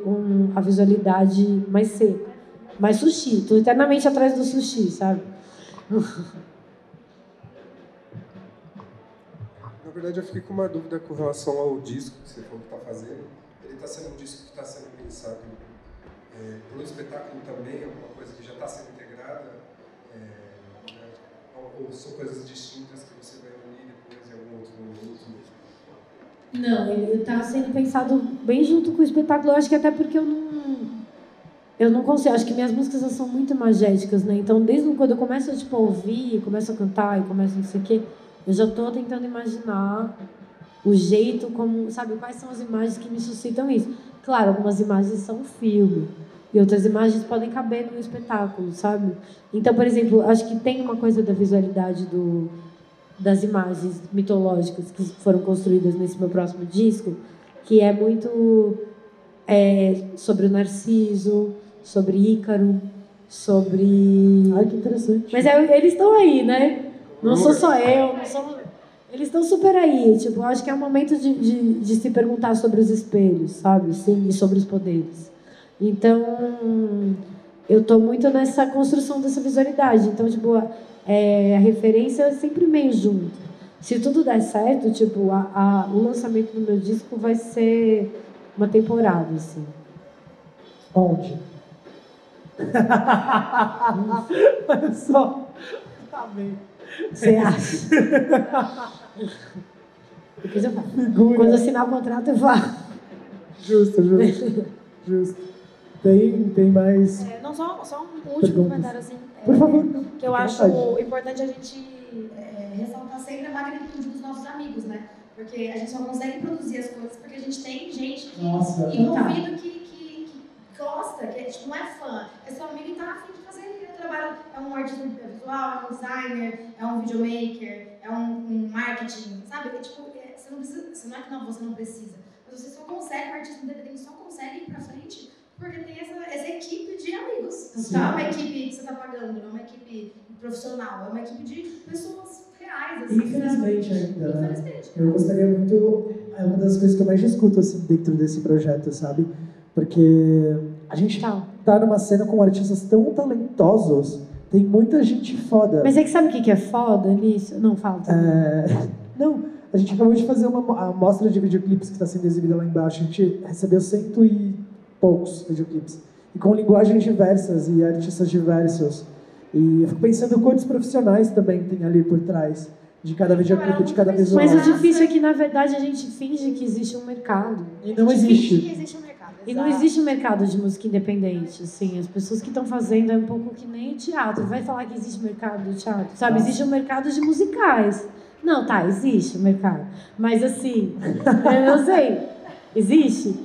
Speaker 2: a visualidade mais seca. Mais sushi. Estou eternamente atrás do sushi, sabe?
Speaker 4: Na verdade, eu fiquei com uma dúvida com relação ao disco que você falou que está fazendo. Ele está sendo um disco que está sendo pensado pelo espetáculo também, alguma coisa que já está sendo integrada? Ou são coisas distintas que você vai unir depois em algum outro momento?
Speaker 2: Não, ele está sendo pensado bem junto com o espetáculo. Eu acho que até porque eu não consigo, acho que minhas músicas são muito imagéticas, né? Então, desde quando eu começo a ouvir, começo a cantar e começo não sei o quê, eu já estou tentando imaginar o jeito como, sabe, quais são as imagens que me suscitam isso. Claro, algumas imagens são filme e outras imagens podem caber no espetáculo, sabe? Então, por exemplo, acho que tem uma coisa da visualidade das imagens mitológicas que foram construídas nesse meu próximo disco, que é muito sobre o Narciso, sobre Ícaro, sobre...
Speaker 1: Ai, que interessante.
Speaker 2: Mas eles estão aí, né? Não sou só eu, não sou... Eles estão super aí. Tipo, eu acho que é um momento de se perguntar sobre os espelhos, sabe? Sim, e sobre os poderes. Então, eu estou muito nessa construção dessa visualidade. Então, tipo, a referência é sempre meio junto. Se tudo der certo, tipo, o lançamento do meu disco vai ser uma temporada, assim.
Speaker 1: Onde? Olha só. Tá bem.
Speaker 2: Você acha? Depois eu falo.
Speaker 1: Figura.
Speaker 2: Quando eu assinar o contrato, eu falo.
Speaker 1: Justo. Tem mais...
Speaker 3: Não, só um último comentário, assim.
Speaker 1: Por favor.
Speaker 3: Que eu acho importante a gente ressaltar sempre a magnitude dos nossos amigos, né? Porque a gente só consegue produzir as coisas porque a gente tem gente envolvida que gosta, que tipo, não é fã, é seu amigo e tá afim de fazer o trabalho. É um artista visual, é um designer, é um videomaker, é um marketing, sabe? Você não precisa, não é que você não precisa, mas você só consegue, o artista independente só consegue ir pra frente porque tem essa equipe de amigos. Não é uma equipe que você tá pagando, não é uma equipe profissional, é uma equipe de pessoas reais. Assim,
Speaker 1: Infelizmente ainda, né?
Speaker 3: Infelizmente.
Speaker 1: Eu gostaria muito... É uma das coisas que eu mais escuto assim, dentro desse projeto, sabe? Porque a gente tá numa cena com artistas tão talentosos, Tem muita gente foda.
Speaker 2: Mas é que sabe o que é foda nisso? Não, fala.
Speaker 1: Não, a gente acabou de fazer uma amostra de videoclipes que está sendo exibida lá embaixo. A gente recebeu 100 e poucos videoclipes. E com linguagens diversas e artistas diversos. E eu fico pensando quantos profissionais também tem ali por trás de cada videoclipe, de cada visual.
Speaker 2: Mas o difícil é que, na verdade, a gente finge que existe um mercado.
Speaker 1: E não existe.
Speaker 3: Que existe um mercado.
Speaker 2: E não existe um mercado de música independente, assim. As pessoas que estão fazendo é um pouco que nem teatro. Vai falar que existe mercado de teatro, sabe? Existe um mercado de musicais. Não, tá, existe o mercado. Mas, assim, eu sei. Existe?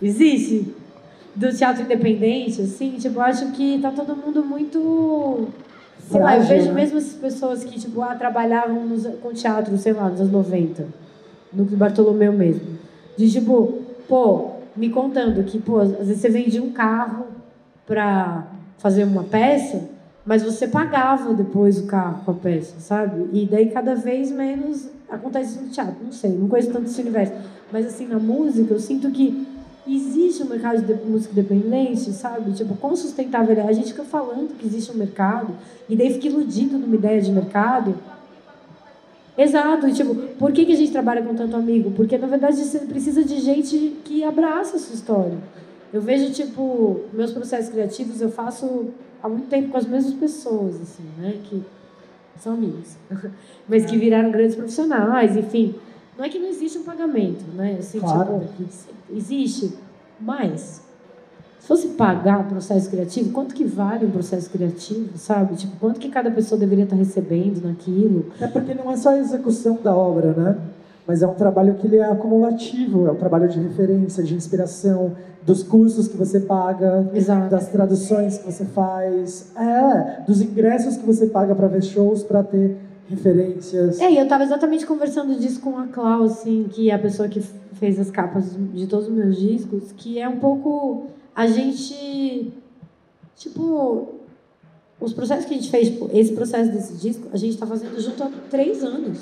Speaker 2: Existe. Do teatro independente, assim, tipo, eu acho que tá todo mundo muito... Sei lá, eu vejo mesmo essas pessoas que, tipo, trabalhavam com teatro, sei lá, nos anos 90. Núcleo Bartolomeu mesmo. De, tipo, pô... me contando que, pô, às vezes você vendia um carro para fazer uma peça, mas você pagava depois o carro com a peça, sabe? E daí cada vez menos acontece isso no teatro, não sei, não conheço tanto esse universo. Mas assim, na música, eu sinto que existe um mercado de música independente, sabe? Tipo, quão sustentável é? A gente fica falando que existe um mercado, e daí fica iludido numa ideia de mercado. Exato, e tipo, por que a gente trabalha com tanto amigo? Porque, na verdade, você precisa de gente que abraça a sua história. Eu vejo, tipo, meus processos criativos eu faço há muito tempo com as mesmas pessoas, assim, né? Que são amigos, mas que viraram grandes profissionais, enfim. Não é que não existe um pagamento, né? Assim,
Speaker 1: claro.
Speaker 2: Tipo, existe, mas... se fosse pagar um processo criativo, quanto que vale um processo criativo, sabe? Tipo, quanto que cada pessoa deveria estar recebendo naquilo?
Speaker 1: É porque não é só a execução da obra, né? Mas é um trabalho que ele é acumulativo, é um trabalho de referência, de inspiração, dos cursos que você paga,
Speaker 2: Exato.
Speaker 1: Das traduções que você faz, dos ingressos que você paga para ver shows, para ter referências.
Speaker 2: E eu estava exatamente conversando disso com a Clau, assim, que é a pessoa que fez as capas de todos os meus discos, que é um pouco... a gente, tipo, os processos que a gente fez, tipo, esse processo desse disco, a gente está fazendo junto há 3 anos.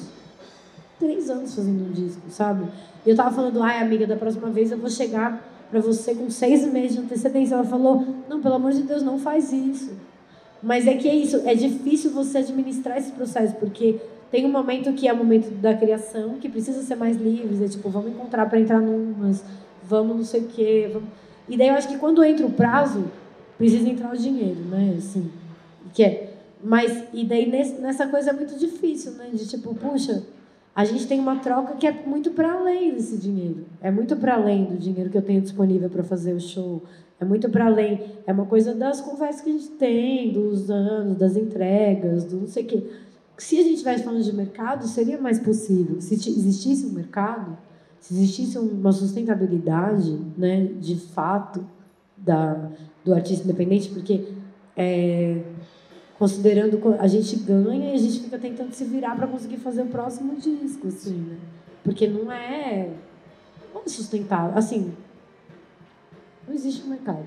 Speaker 2: 3 anos fazendo um disco, sabe? E eu tava falando, amiga, da próxima vez eu vou chegar para você com 6 meses de antecedência. Ela falou, não, pelo amor de Deus, não faz isso. Mas é que é isso, é difícil você administrar esse processo, porque tem um momento que é o momento da criação, que precisa ser mais livre, é tipo, vamos encontrar para entrar numas, vamos não sei o quê, vamos... E daí eu acho que quando entra o prazo, precisa entrar o dinheiro, né? Assim, mas, e daí nessa coisa é muito difícil, né? De tipo, puxa, a gente tem uma troca que é muito para além desse dinheiro. É muito para além do dinheiro que eu tenho disponível para fazer o show. É muito para além. É uma coisa das conversas que a gente tem, dos anos, das entregas, do não sei o quê. Se a gente estivesse falando de mercado, seria mais possível. Se existisse um mercado... se existisse uma sustentabilidade, né, de fato, do artista independente, porque considerando a gente ganha e a gente fica tentando se virar para conseguir fazer o próximo disco, assim, né? Porque não é sustentável, assim, não existe um mercado.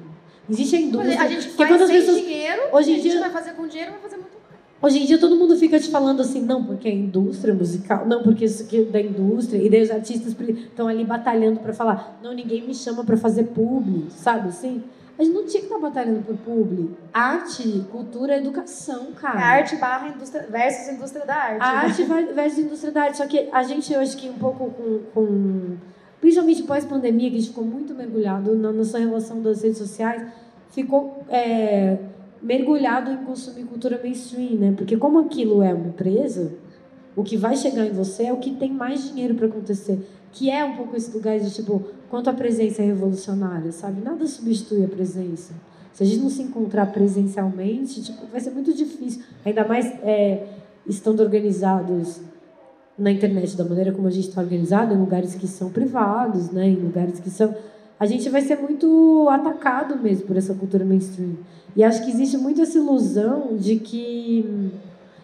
Speaker 2: Existe a indústria.
Speaker 3: A gente faz sem dinheiro, hoje em dia, a gente vai fazer com dinheiro, vai fazer muito mais.
Speaker 2: Hoje em dia todo mundo fica te falando assim, não, porque é indústria musical, não, porque isso aqui é da indústria, e daí os artistas estão ali batalhando para falar, não, ninguém me chama para fazer publi, sabe assim? A gente não tinha que estar batalhando por publi. Arte, cultura, é educação, cara.
Speaker 3: Arte barra indústria versus indústria da arte.
Speaker 2: A arte versus indústria da arte, só que a gente, eu acho que um pouco principalmente pós-pandemia, que a gente ficou muito mergulhado na nossa relação das redes sociais, ficou... mergulhado em consumir cultura mainstream, né? Porque como aquilo é uma empresa, o que vai chegar em você é o que tem mais dinheiro para acontecer, que é um pouco esse lugar de tipo, quanto a presença é revolucionária, sabe? Nada substitui a presença. Se a gente não se encontrar presencialmente, tipo, vai ser muito difícil, ainda mais estando organizados na internet da maneira como a gente está organizado, em lugares que são privados, né? Em lugares que são... a gente vai ser muito atacado mesmo por essa cultura mainstream. E acho que existe muito essa ilusão de que...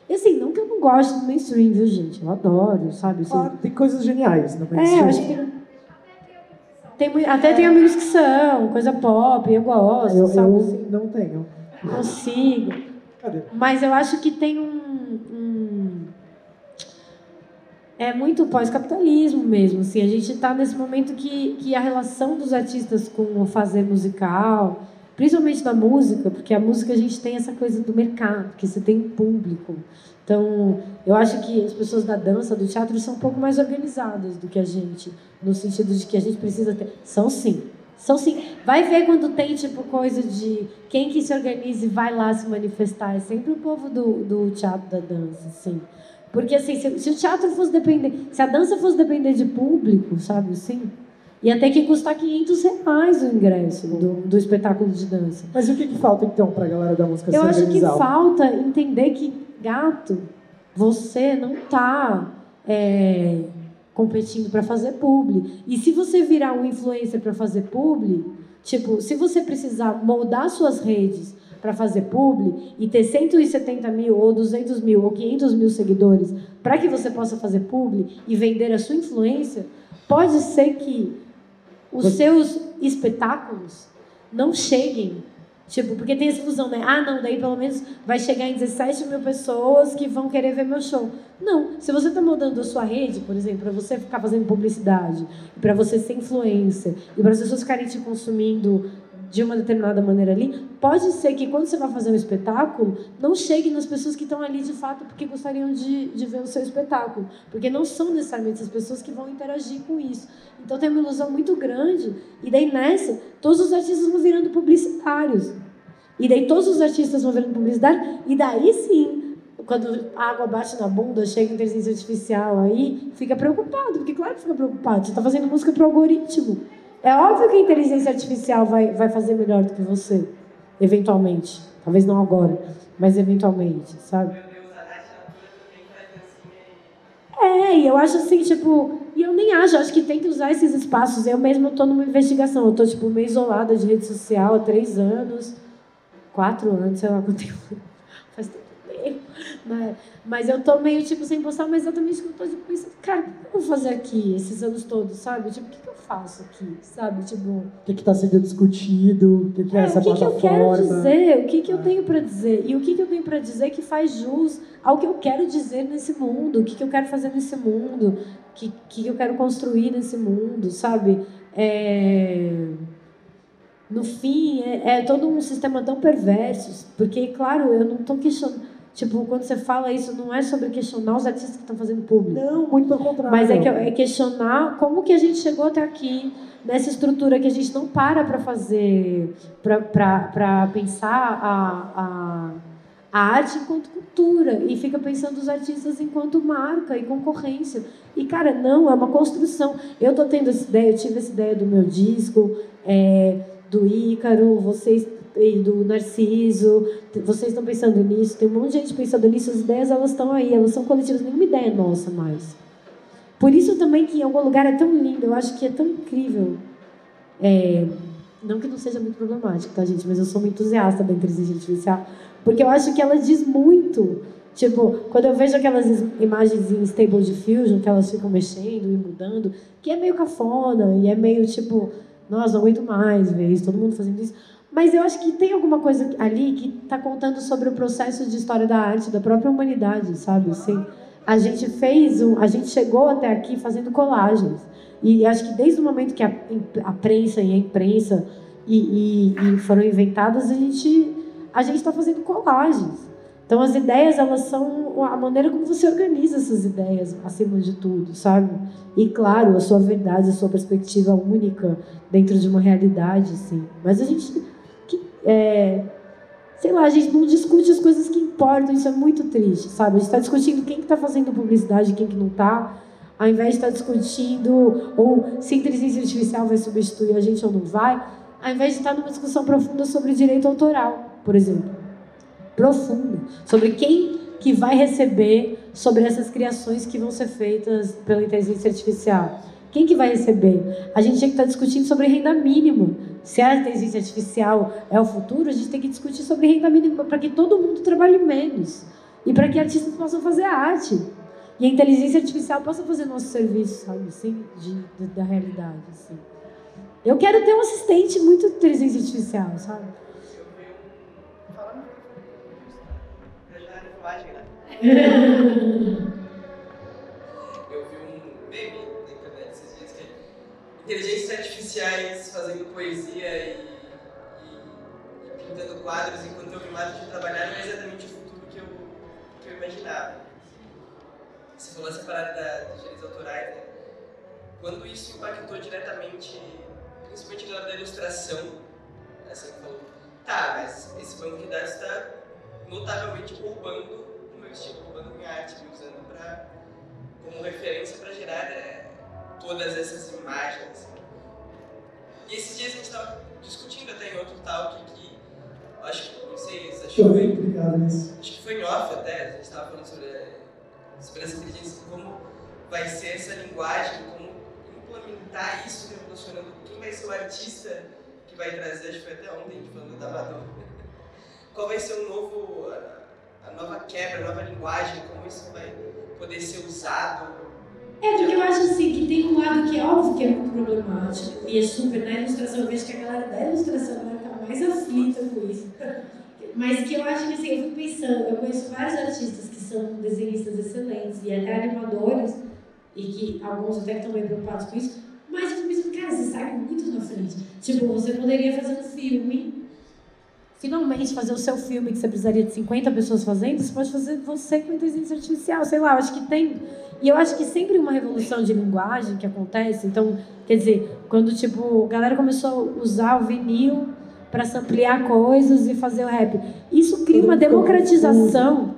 Speaker 2: E assim, não que eu não goste do mainstream, viu, gente? Eu adoro, sabe? Assim,
Speaker 1: tem coisas geniais no mainstream.
Speaker 2: eu acho que até tem amigos que são, coisa pop, eu gosto, sabe?
Speaker 1: Eu
Speaker 2: assim,
Speaker 1: não tenho.
Speaker 2: Consigo.
Speaker 1: Cadê?
Speaker 2: Mas eu acho que tem é muito pós-capitalismo mesmo, assim. A gente está nesse momento que a relação dos artistas com o fazer musical Principalmente na música, porque a música a gente tem essa coisa do mercado, que você tem um público. Então, eu acho que as pessoas da dança, do teatro, são um pouco mais organizadas do que a gente, no sentido de que a gente precisa ter... São sim. Vai ver quando tem, tipo, coisa de quem que se organiza e vai lá se manifestar. É sempre o povo do teatro, da dança, assim. Porque, assim, se o teatro fosse depender... Se a dança fosse depender de público, sabe, assim... Ia ter que custar R$500 o ingresso do espetáculo de dança.
Speaker 1: Mas o que falta, então, pra galera da música se
Speaker 2: organizar? Eu acho que falta entender que, gato, você não tá competindo para fazer publi. E se você virar um influencer para fazer publi, tipo, se você precisar moldar suas redes para fazer publi e ter 170 mil, ou 200 mil, ou 500 mil seguidores para que você possa fazer publi e vender a sua influência, pode ser que os seus espetáculos não cheguem. Tipo, porque tem essa ilusão, né? Ah, não, daí pelo menos vai chegar em 17 mil pessoas que vão querer ver meu show. Não, se você está moldando a sua rede, por exemplo, para você ficar fazendo publicidade, para você ser influencer, e para as pessoas ficarem te consumindo de uma determinada maneira ali, pode ser que quando você vai fazer um espetáculo, não chegue nas pessoas que estão ali de fato porque gostariam de ver o seu espetáculo. Porque não são necessariamente as pessoas que vão interagir com isso. Então tem uma ilusão muito grande, e daí nessa, todos os artistas vão virando publicitários. E daí todos os artistas vão virando publicidade, e daí sim, quando a água bate na bunda, chega a inteligência artificial aí, fica preocupado, porque claro que fica preocupado, você está fazendo música para o algoritmo. É óbvio que a inteligência artificial vai fazer melhor do que você, eventualmente. Talvez não agora, mas eventualmente, sabe? E eu acho assim, tipo... E eu nem acho que tem que usar esses espaços. Eu mesma estou numa investigação. Eu estou, tipo, meio isolada de rede social há 3 anos. 4 anos, sei lá quanto tempo. Faz tanto tempo. Mas eu tô meio, tipo, sem postar, mas exatamente que eu tô, tipo, pensando, cara, o que eu vou fazer aqui esses anos todos, sabe? Tipo, o que eu faço aqui, sabe? Tipo...
Speaker 1: O que tá sendo discutido? O que é essa plataforma?
Speaker 2: O que eu quero dizer? O que eu tenho para dizer? E o que eu tenho para dizer que faz jus ao que eu quero dizer nesse mundo? O que eu quero fazer nesse mundo? O que eu quero construir nesse mundo, sabe? No fim, é todo um sistema tão perverso. Porque, claro, eu não estou questionando... Tipo, quando você fala isso, não é sobre questionar os artistas que estão fazendo público.
Speaker 1: Não, muito pelo contrário.
Speaker 2: Mas é questionar como que a gente chegou até aqui, nessa estrutura que a gente não para fazer, para pensar a arte enquanto cultura, e fica pensando os artistas enquanto marca e concorrência. E, cara, não, é uma construção. Eu tô tendo essa ideia, eu tive essa ideia do meu disco, do Ícaro, vocês... e do Narciso, vocês estão pensando nisso, tem um monte de gente pensando nisso, as ideias elas estão aí, elas são coletivas, nenhuma ideia é nossa mais. Por isso também que em algum lugar é tão lindo, eu acho que é tão incrível, não que não seja muito problemático, tá, gente, mas eu sou uma entusiasta da inteligência artificial, porque eu acho que ela diz muito, tipo, quando eu vejo aquelas imagens em Stable Diffusion, que elas ficam mexendo e mudando, que é meio cafona, e é meio tipo, nossa, não aguento mais ver isso, todo mundo fazendo isso. Mas eu acho que tem alguma coisa ali que está contando sobre o processo de história da arte, da própria humanidade, sabe? Assim, a gente chegou até aqui fazendo colagens. E acho que desde o momento que a prensa e a imprensa foram inventadas, a gente está fazendo colagens. Então, as ideias, elas são a maneira como você organiza essas ideias, acima de tudo, sabe? E, claro, a sua verdade, a sua perspectiva única dentro de uma realidade, assim. Mas a gente... sei lá, a gente não discute as coisas que importam, isso é muito triste, sabe? A gente está discutindo quem que está fazendo publicidade e quem que não está, ao invés de estar discutindo ou se a inteligência artificial vai substituir a gente ou não vai, ao invés de estar numa discussão profunda sobre direito autoral, por exemplo. Profunda. Sobre quem que vai receber sobre essas criações que vão ser feitas pela inteligência artificial. Quem que vai receber? A gente tinha que estar discutindo sobre renda mínima. Se a inteligência artificial é o futuro, a gente tem que discutir sobre renda mínima para que todo mundo trabalhe menos. E para que artistas possam fazer arte. E a inteligência artificial possa fazer nosso serviço, sabe? Assim, da realidade. Assim. Eu quero ter um assistente muito inteligência artificial, sabe?
Speaker 5: Eu vi um meme na internet esses dias que é inteligências artificiais fazendo poesia e pintando quadros enquanto eu me mato de trabalhar não é exatamente o futuro que eu imaginava. Você falou essa parada dos direitos autorais, né? Quando isso impactou diretamente, principalmente na hora da ilustração, você falou, tá, mas esse banco de dados está notavelmente roubando o meu estilo, roubando minha arte, me usando como referência para gerar todas essas imagens. Assim. E esses dias a gente estava discutindo até em outro talk que, acho que, não sei, acho que foi em off até, a gente estava falando sobre essa inteligência, como vai ser essa linguagem, como implementar isso, revolucionando quem vai ser o artista que vai trazer, acho que foi até ontem, a gente falando da Madonna. Qual vai ser a nova quebra, a nova linguagem, como isso vai poder ser usado.
Speaker 2: Porque eu acho assim, que tem um lado que é óbvio que é muito problemático, e é super, na ilustração, eu vejo que a galera da ilustração está mais aflita com isso. Mas que eu acho que assim, eu fico pensando, eu conheço vários artistas que são desenhistas excelentes e até animadores, e que alguns até que estão bem preocupados com isso, mas eu fico pensando, cara, você sai muito na frente. Tipo, você poderia fazer um filme, finalmente fazer o seu filme que você precisaria de 50 pessoas fazendo, você pode fazer você com inteligência artificial, sei lá, eu acho que tem. E eu acho que sempre uma revolução de linguagem que acontece, então, quer dizer, quando tipo, a galera começou a usar o vinil para samplear coisas e fazer o rap, isso cria uma democratização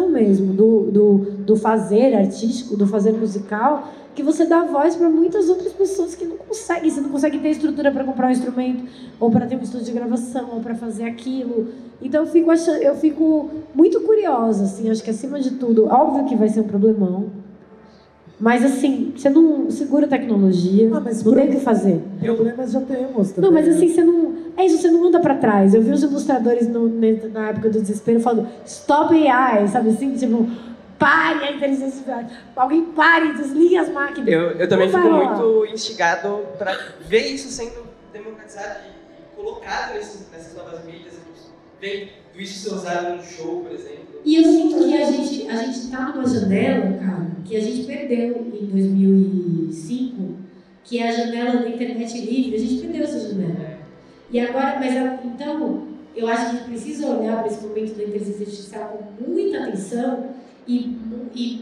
Speaker 2: mesmo do fazer artístico, do fazer musical, que você dá voz para muitas outras pessoas que não conseguem. Você não consegue ter estrutura para comprar um instrumento, ou para ter um estúdio de gravação, ou para fazer aquilo. Então eu fico muito curiosa, assim, acho que acima de tudo, óbvio que vai ser um problemão, mas assim, você não segura a tecnologia, não tem o que fazer.
Speaker 1: Problemas já temos também.
Speaker 2: Não, mas assim, você não anda pra trás. Eu vi os ilustradores na época do desespero falando, stop AI, sabe assim, tipo, pare a inteligência artificial, alguém pare, desligue as máquinas.
Speaker 5: Eu também fico muito instigado para ver isso sendo democratizado e colocado nessas novas mídias, ver isso ser usado no show, por exemplo.
Speaker 2: E eu sinto que a gente tá numa janela, cara, que a gente perdeu em 2005, que é a janela da internet livre, a gente perdeu essa janela. E agora, então, eu acho que a gente precisa olhar para esse momento da inteligência artificial com muita atenção e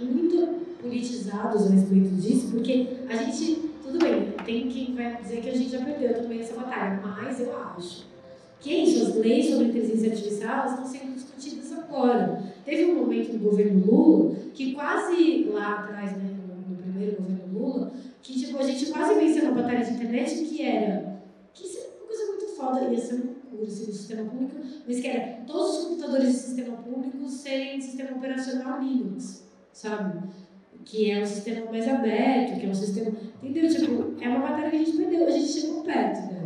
Speaker 2: muito politizados a respeito disso, porque a gente, tudo bem, tem quem vai dizer que a gente já perdeu também essa batalha, mas eu acho que é isso, as leis sobre inteligência artificial elas estão sendo discutidas agora. Teve um momento do governo Lula, que quase lá atrás, né, no primeiro governo Lula, que tipo, a gente quase venceu uma batalha de internet que isso é uma coisa muito foda, ia ser uma loucura assim, do sistema público, mas que era todos os computadores do sistema público serem sistema operacional Linux, sabe? Que é um sistema mais aberto, que é um sistema... Entendeu? Tipo, é uma batalha que a gente perdeu, a gente chegou perto, né?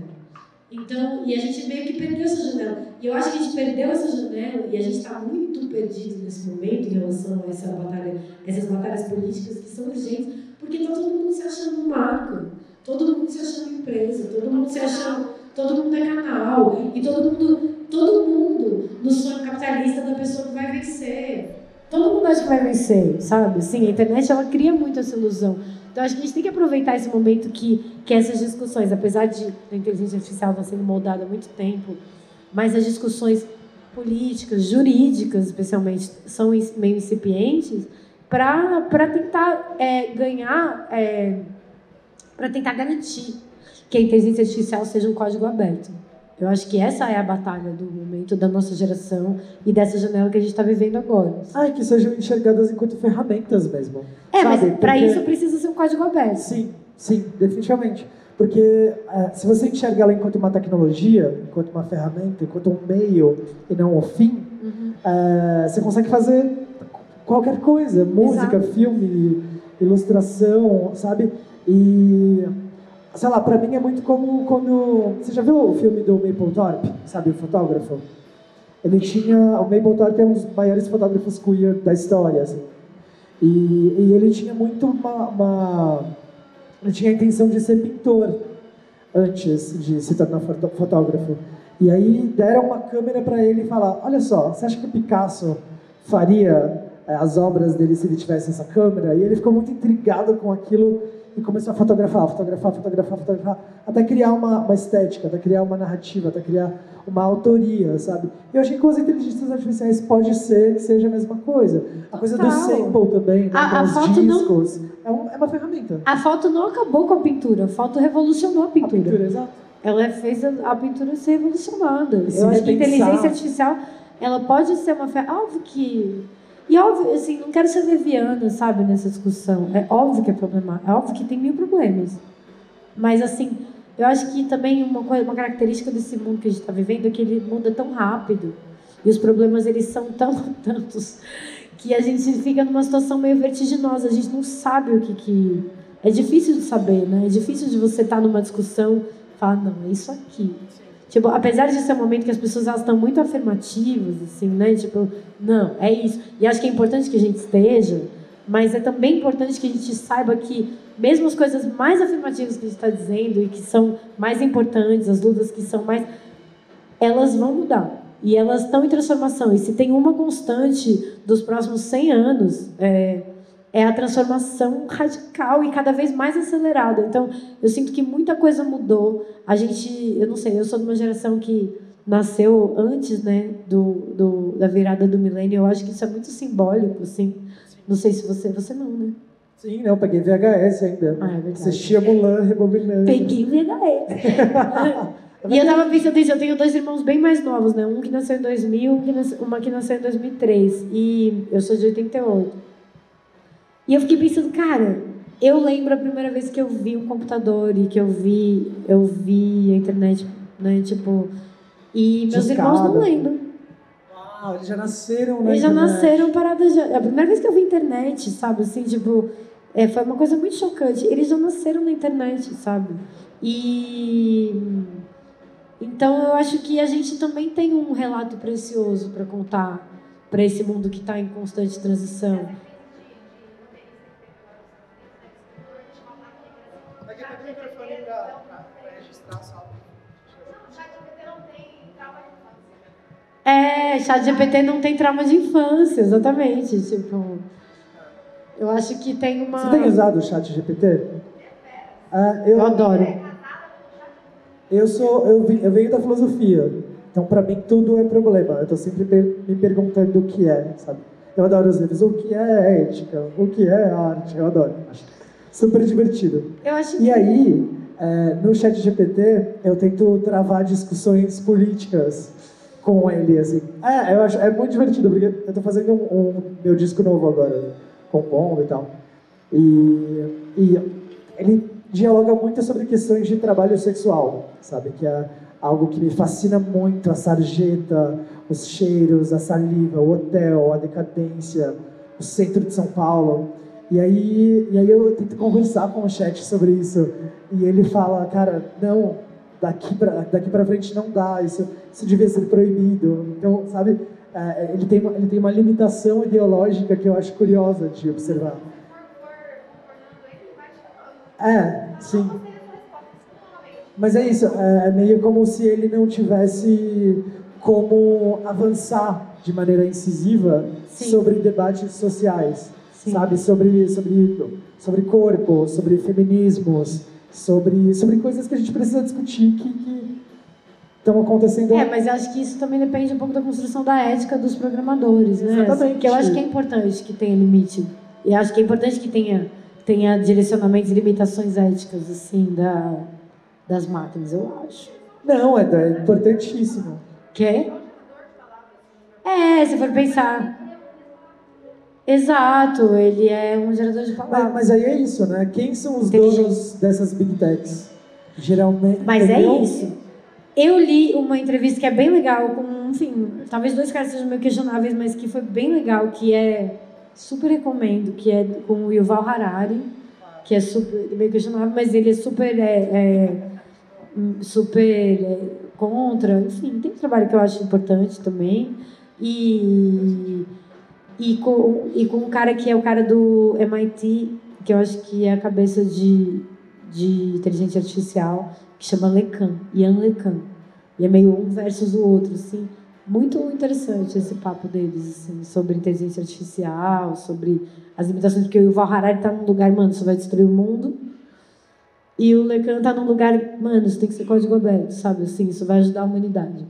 Speaker 2: Então, e a gente meio que perdeu essa janela. E eu acho que a gente perdeu essa janela e a gente está muito perdido nesse momento em relação a essas batalhas políticas que são urgentes, porque está todo mundo se achando marca, todo mundo se achando empresa, todo mundo é canal, e todo mundo no sonho capitalista da pessoa que vai vencer. Todo mundo acha que vai vencer, sabe? Sim, a internet ela cria muito essa ilusão. Então, acho que a gente tem que aproveitar esse momento que essas discussões, apesar de a inteligência artificial estar sendo moldada há muito tempo, mas as discussões políticas, jurídicas, especialmente, são meio incipientes para tentar para tentar garantir que a inteligência artificial seja um código aberto. Eu acho que essa é a batalha do momento da nossa geração e dessa janela que a gente está vivendo agora.
Speaker 1: Que sejam enxergadas enquanto ferramentas mesmo.
Speaker 2: Mas para isso precisa ser um código aberto.
Speaker 1: Sim, definitivamente. Porque se você enxerga ela enquanto uma tecnologia, enquanto uma ferramenta, enquanto um meio e não um fim, você consegue fazer qualquer coisa. Música, Exato. Filme, ilustração, sabe? E... sei lá, pra mim é muito como quando... Você já viu o filme do Mapplethorpe? Sabe, o fotógrafo? O Mapplethorpe é um dos maiores fotógrafos queer da história, assim. E ele tinha muito ele tinha a intenção de ser pintor antes de se tornar fotógrafo. E aí deram uma câmera pra ele e falaram, olha só, você acha que o Picasso faria as obras dele se ele tivesse essa câmera? E ele ficou muito intrigado com aquilo e começou a fotografar, até criar uma estética, até criar uma narrativa, até criar uma autoria, sabe? Eu achei que com as inteligências artificiais pode ser que seja a mesma coisa. A coisa do sample também, né?
Speaker 2: A
Speaker 1: Os
Speaker 2: foto
Speaker 1: discos, é uma ferramenta.
Speaker 2: A foto não acabou com a pintura, a foto revolucionou a pintura.
Speaker 1: A pintura, exato.
Speaker 2: Ela fez a pintura ser revolucionada.
Speaker 1: Eu
Speaker 2: acho que a inteligência artificial, ela pode ser uma ferramenta. Óbvio que... E óbvio, assim, não quero ser leviana, sabe, nessa discussão. É óbvio que é problemático, é óbvio que tem 1000 problemas. Mas, assim, eu acho que também uma característica desse mundo que a gente está vivendo é que ele muda tão rápido. E os problemas, eles são tantos que a gente fica numa situação meio vertiginosa. A gente não sabe o que... É difícil de saber, né? É difícil de você estar numa discussão e falar, não, é isso aqui. Tipo, apesar de ser um momento que as pessoas elas estão muito afirmativas, assim, né? Tipo, não, é isso. E acho que é importante que a gente esteja, mas é também importante que a gente saiba que, mesmo as coisas mais afirmativas que a gente está dizendo e que são mais importantes, as lutas que são mais... elas vão mudar. E elas estão em transformação. E se tem uma constante dos próximos 100 anos... é a transformação radical e cada vez mais acelerada. Então, eu sinto que muita coisa mudou. Eu não sei, eu sou de uma geração que nasceu antes, né, da virada do milênio. Eu acho que isso é muito simbólico, assim. Não sei se você não, né?
Speaker 1: Sim, não, peguei VHS ainda.
Speaker 2: Ah, é verdade.
Speaker 1: Assistia Mulan, rebobinando.
Speaker 2: Peguei VHS. E eu tava pensando isso, eu tenho 2 irmãos bem mais novos, né? Um que nasceu em 2000, uma que nasceu em 2003. E eu sou de 88. E eu fiquei pensando, cara, eu lembro a primeira vez que eu vi um computador e que eu vi a internet, né, tipo... E meus irmãos não lembram.
Speaker 1: Uau, eles já nasceram na
Speaker 2: Eles já
Speaker 1: internet.
Speaker 2: nasceram paradas... A primeira vez que eu vi internet, sabe, assim, tipo... foi uma coisa muito chocante. Eles já nasceram na internet, sabe? E... Então, eu acho que a gente também tem um relato precioso para contar para esse mundo que está em constante transição. ChatGPT não tem trauma de infância, exatamente. Tipo, eu acho que tem uma...
Speaker 1: Você tem usado o ChatGPT?
Speaker 2: Eu adoro.
Speaker 1: Eu venho da filosofia, então para mim tudo é problema. Eu estou sempre me perguntando o que é, sabe? Eu adoro os livros, o que é ética, o que é arte, eu adoro. Acho super divertido.
Speaker 2: Eu acho que...
Speaker 1: E aí, no ChatGPT, eu tento travar discussões políticas com ele, assim. Eu acho, é muito divertido, porque eu tô fazendo meu disco novo agora, compondo e tal. E ele dialoga muito sobre questões de trabalho sexual, sabe? Que é algo que me fascina muito, a sarjeta, os cheiros, a saliva, o hotel, a decadência, o centro de São Paulo. E aí eu tento conversar com o chat sobre isso. E ele fala, cara, não, daqui pra frente não dá, isso devia ser proibido. Então, sabe, ele tem uma limitação ideológica que eu acho curiosa de observar. Sim. Mas é isso, é meio como se ele não tivesse como avançar de maneira incisiva sobre debates sociais. Sim. Sabe, sobre corpo, sobre feminismos, sobre coisas que a gente precisa discutir que estão acontecendo.
Speaker 2: Mas eu acho que isso também depende um pouco da construção da ética dos programadores, né?
Speaker 1: Exatamente.
Speaker 2: Porque eu acho que é importante que tenha limite. E acho que é importante que tenha direcionamentos e limitações éticas, assim, das máquinas, eu acho.
Speaker 1: Não, é importantíssimo.
Speaker 2: Quê? Se for pensar... Exato, ele é um gerador de palavras.
Speaker 1: Mas aí é isso, né? Quem são os donos dessas big techs? Geralmente...
Speaker 2: Mas é isso. Eu li uma entrevista que é bem legal com, enfim, talvez 2 caras sejam meio questionáveis, mas que foi bem legal, que super recomendo, que é com o Yuval Harari, que é super meio questionável, mas ele é super contra, enfim, tem um trabalho que eu acho importante também, e com um cara que é o cara do MIT, que eu acho que é a cabeça de inteligência artificial, que chama Yann LeCun. E é meio um versus o outro, assim. Muito interessante esse papo deles, assim, sobre inteligência artificial, sobre as limitações, porque o Yuval Harari está num lugar, mano, você vai destruir o mundo, E o Lecan tá num lugar, mano, isso tem que ser código aberto, sabe? Assim, isso vai ajudar a humanidade.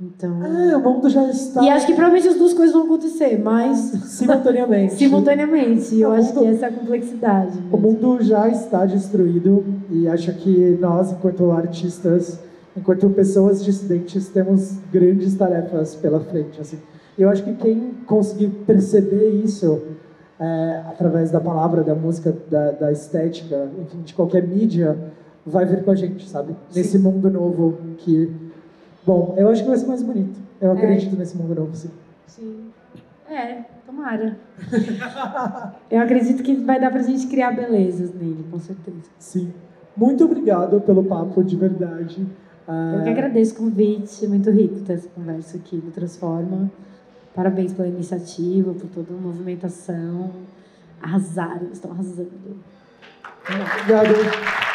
Speaker 2: Então...
Speaker 1: o mundo já está...
Speaker 2: E acho que provavelmente as duas coisas vão acontecer, mas...
Speaker 1: Simultaneamente.
Speaker 2: Simultaneamente. Eu acho que essa é a complexidade mesmo.
Speaker 1: O mundo já está destruído e acho que nós, enquanto artistas, enquanto pessoas dissidentes, temos grandes tarefas pela frente. Assim. Eu acho que quem conseguir perceber isso através da palavra, da música, da estética, enfim, de qualquer mídia, vai vir com a gente, sabe?
Speaker 2: Sim.
Speaker 1: Nesse mundo novo que... Bom, eu acho que vai ser mais bonito. Eu acredito nesse mundo novo, sim.
Speaker 2: Sim. Tomara. Eu acredito que vai dar pra gente criar belezas nele, com certeza.
Speaker 1: Sim. Muito obrigado pelo papo, de verdade.
Speaker 2: Eu que agradeço o convite, é muito rico ter essa conversa aqui no Transforma. Parabéns pela iniciativa, por toda a movimentação. Arrasaram, estão arrasando.
Speaker 1: Obrigado.